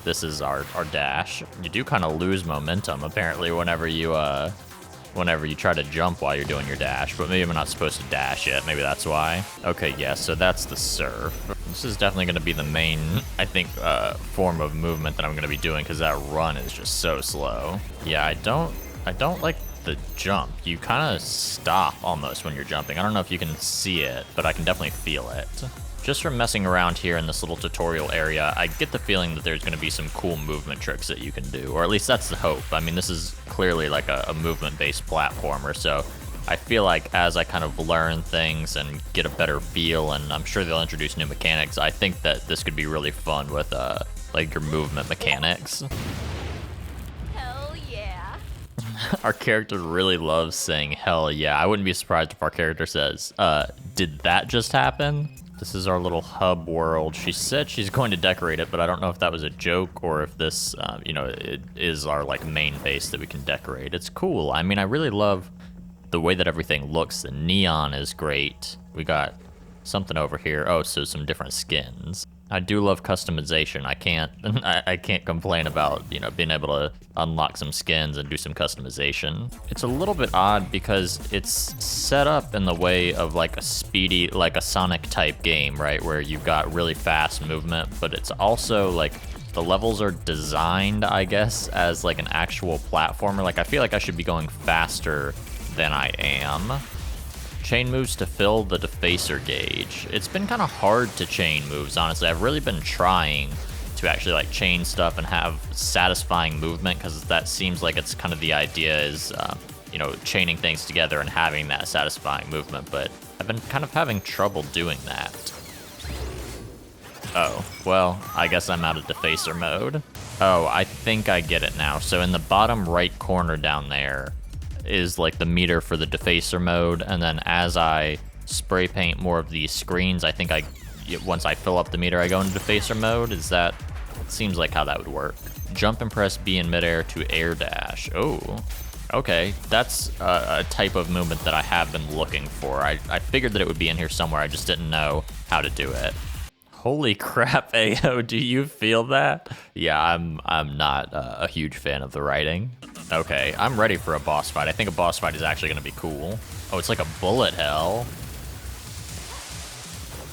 is our dash. You do kind of lose momentum, apparently, whenever you try to jump while you're doing your dash, but maybe I'm not supposed to dash yet, maybe that's why. Okay, yeah, so that's the surf. This is definitely going to be the main, I think, form of movement that I'm going to be doing, because that run is just so slow. Yeah, I don't like the jump. You kind of stop almost when you're jumping. I don't know if you can see it, but I can definitely feel it. Just from messing around here in this little tutorial area, I get the feeling that there's going to be some cool movement tricks that you can do, or at least that's the hope. I mean, this is clearly like a movement-based platformer, so I feel like as I kind of learn things and get a better feel, and I'm sure they'll introduce new mechanics, I think that this could be really fun with like your movement mechanics. Hell yeah. Our character really loves saying hell yeah. I wouldn't be surprised if our character says, did that just happen? This is our little hub world. She said she's going to decorate it, but I don't know if that was a joke or if this, you know, it is our like main base that we can decorate. It's cool. I mean, I really love the way that everything looks. The neon is great. We got something over here. Oh, so some different skins. I do love customization. I can't complain about, you know, being able to unlock some skins and do some customization. It's a little bit odd because it's set up in the way of like a speedy, like a Sonic type game, right? Where you've got really fast movement, but it's also like the levels are designed, I guess, as like an actual platformer. Like I feel like I should be going faster than I am. Chain moves to fill the defacer gauge. It's been kind of hard to chain moves, honestly. I've really been trying to actually like chain stuff and have satisfying movement, because that seems like it's kind of the idea is, you know, chaining things together and having that satisfying movement, but I've been kind of having trouble doing that. Oh, well, I guess I'm out of defacer mode. Oh, I think I get it now. So in the bottom right corner down there is like the meter for the defacer mode, and then as I spray paint more of these screens, I think once I fill up the meter, I go into defacer mode. Is that, it seems like how that would work. Jump and press B in midair to air dash. Oh, okay, that's a type of movement that I have been looking for. I figured that it would be in here somewhere, I just didn't know how to do it. Holy crap, Ayo, do you feel that? Yeah, I'm not a huge fan of the writing. Okay, I'm ready for a boss fight. I think a boss fight is actually gonna be cool. Oh, it's like a bullet hell.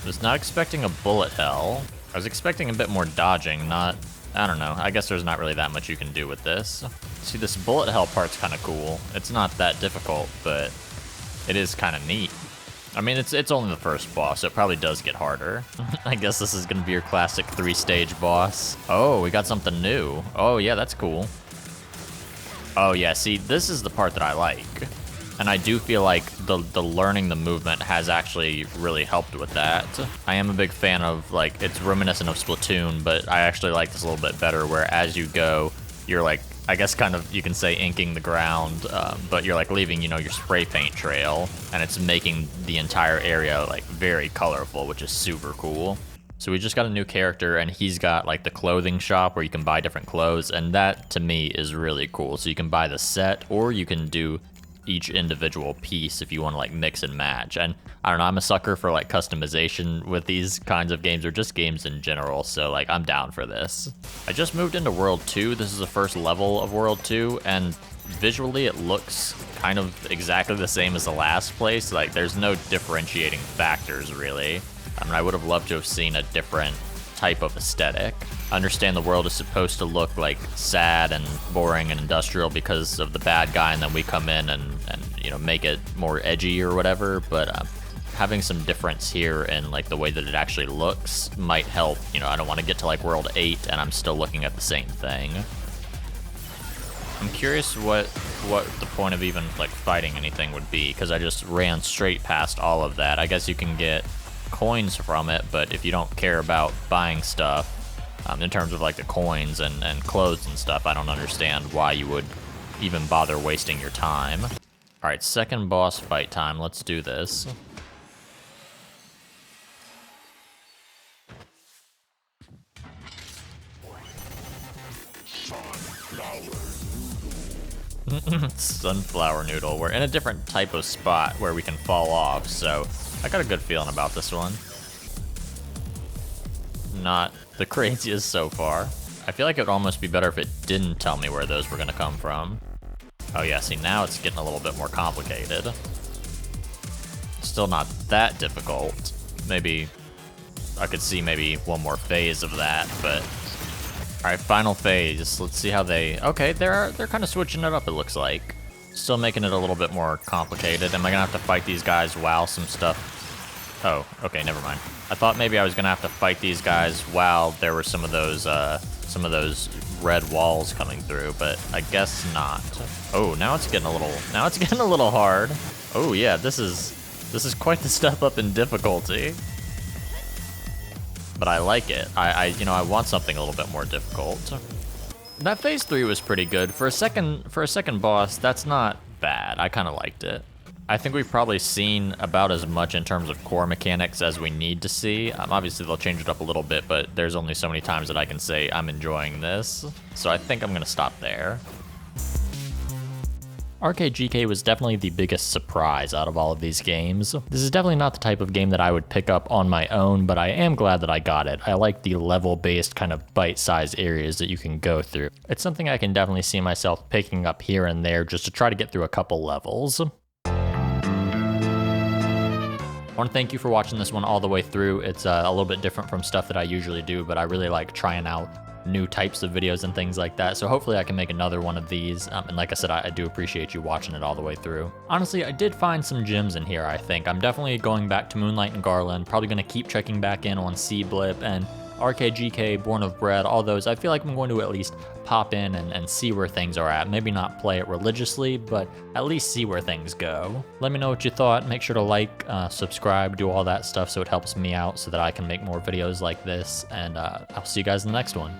I was not expecting a bullet hell. I was expecting a bit more dodging, not, I don't know. I guess there's not really that much you can do with this. See, this bullet hell part's kind of cool. It's not that difficult, but it is kind of neat. I mean, it's only the first boss, so it probably does get harder. I guess this is gonna be your classic 3-stage boss. Oh, we got something new. Oh, yeah, that's cool. Oh, yeah, see, this is the part that I like. And I do feel like the learning the movement has actually really helped with that. I am a big fan of, like, it's reminiscent of Splatoon, but I actually like this a little bit better, where as you go, you're like, I guess kind of, you can say inking the ground, but you're like leaving, you know, your spray paint trail, and it's making the entire area like very colorful, which is super cool. So we just got a new character, and he's got like the clothing shop where you can buy different clothes, and that to me is really cool. So you can buy the set, or you can do each individual piece if you want to like mix and match. And I don't know, I'm a sucker for like customization with these kinds of games, or just games in general, so like I'm down for this. I just moved into World 2. This is the first level of World 2, and visually it looks kind of exactly the same as the last place. Like there's no differentiating factors really. I mean, I would have loved to have seen a different type of aesthetic. I understand the world is supposed to look like sad and boring and industrial because of the bad guy, and then we come in and you know, make it more edgy or whatever, but having some difference here in like the way that it actually looks might help. You know, I don't want to get to like World 8 and I'm still looking at the same thing. I'm curious what the point of even like fighting anything would be, because I just ran straight past all of that. I guess you can get coins from it, but if you don't care about buying stuff, in terms of like the coins and clothes and stuff, I don't understand why you would even bother wasting your time. Alright, second boss fight time. Let's do this. Sunflower noodle. We're in a different type of spot where we can fall off, so I got a good feeling about this one. Not the craziest so far. I feel like it would almost be better if it didn't tell me where those were gonna come from. Oh yeah, see, now it's getting a little bit more complicated. Still not that difficult. Maybe I could see maybe one more phase of that, but alright, final phase. Let's see how they... Okay, they're kind of switching it up, it looks like. Still making it a little bit more complicated. Am I gonna have to fight these guys while some stuff... Oh, okay, never mind. I thought maybe I was gonna have to fight these guys while there were some of those red walls coming through, but I guess not. Oh, now it's getting a little hard. Oh yeah, this is quite the step up in difficulty. But I like it. I want something a little bit more difficult. That phase 3 was pretty good. For a second boss, that's not bad. I kind of liked it. I think we've probably seen about as much in terms of core mechanics as we need to see. Obviously, they'll change it up a little bit, but there's only so many times that I can say I'm enjoying this. So I think I'm going to stop there. RKGK was definitely the biggest surprise out of all of these games. This is definitely not the type of game that I would pick up on my own, but I am glad that I got it. I like the level-based kind of bite-sized areas that you can go through. It's something I can definitely see myself picking up here and there just to try to get through a couple levels. I want to thank you for watching this one all the way through. It's a little bit different from stuff that I usually do, but I really like trying out new types of videos and things like that, so hopefully I can make another one of these, and like I said, I do appreciate you watching it all the way through. Honestly, I did find some gems in here, I think. I'm definitely going back to Moonlight in Garland, probably going to keep checking back in on Seablip and RKGK, Born of Bread, all those. I feel like I'm going to at least pop in and see where things are at. Maybe not play it religiously, but at least see where things go. Let me know what you thought. Make sure to like, subscribe, do all that stuff so it helps me out so that I can make more videos like this, and I'll see you guys in the next one.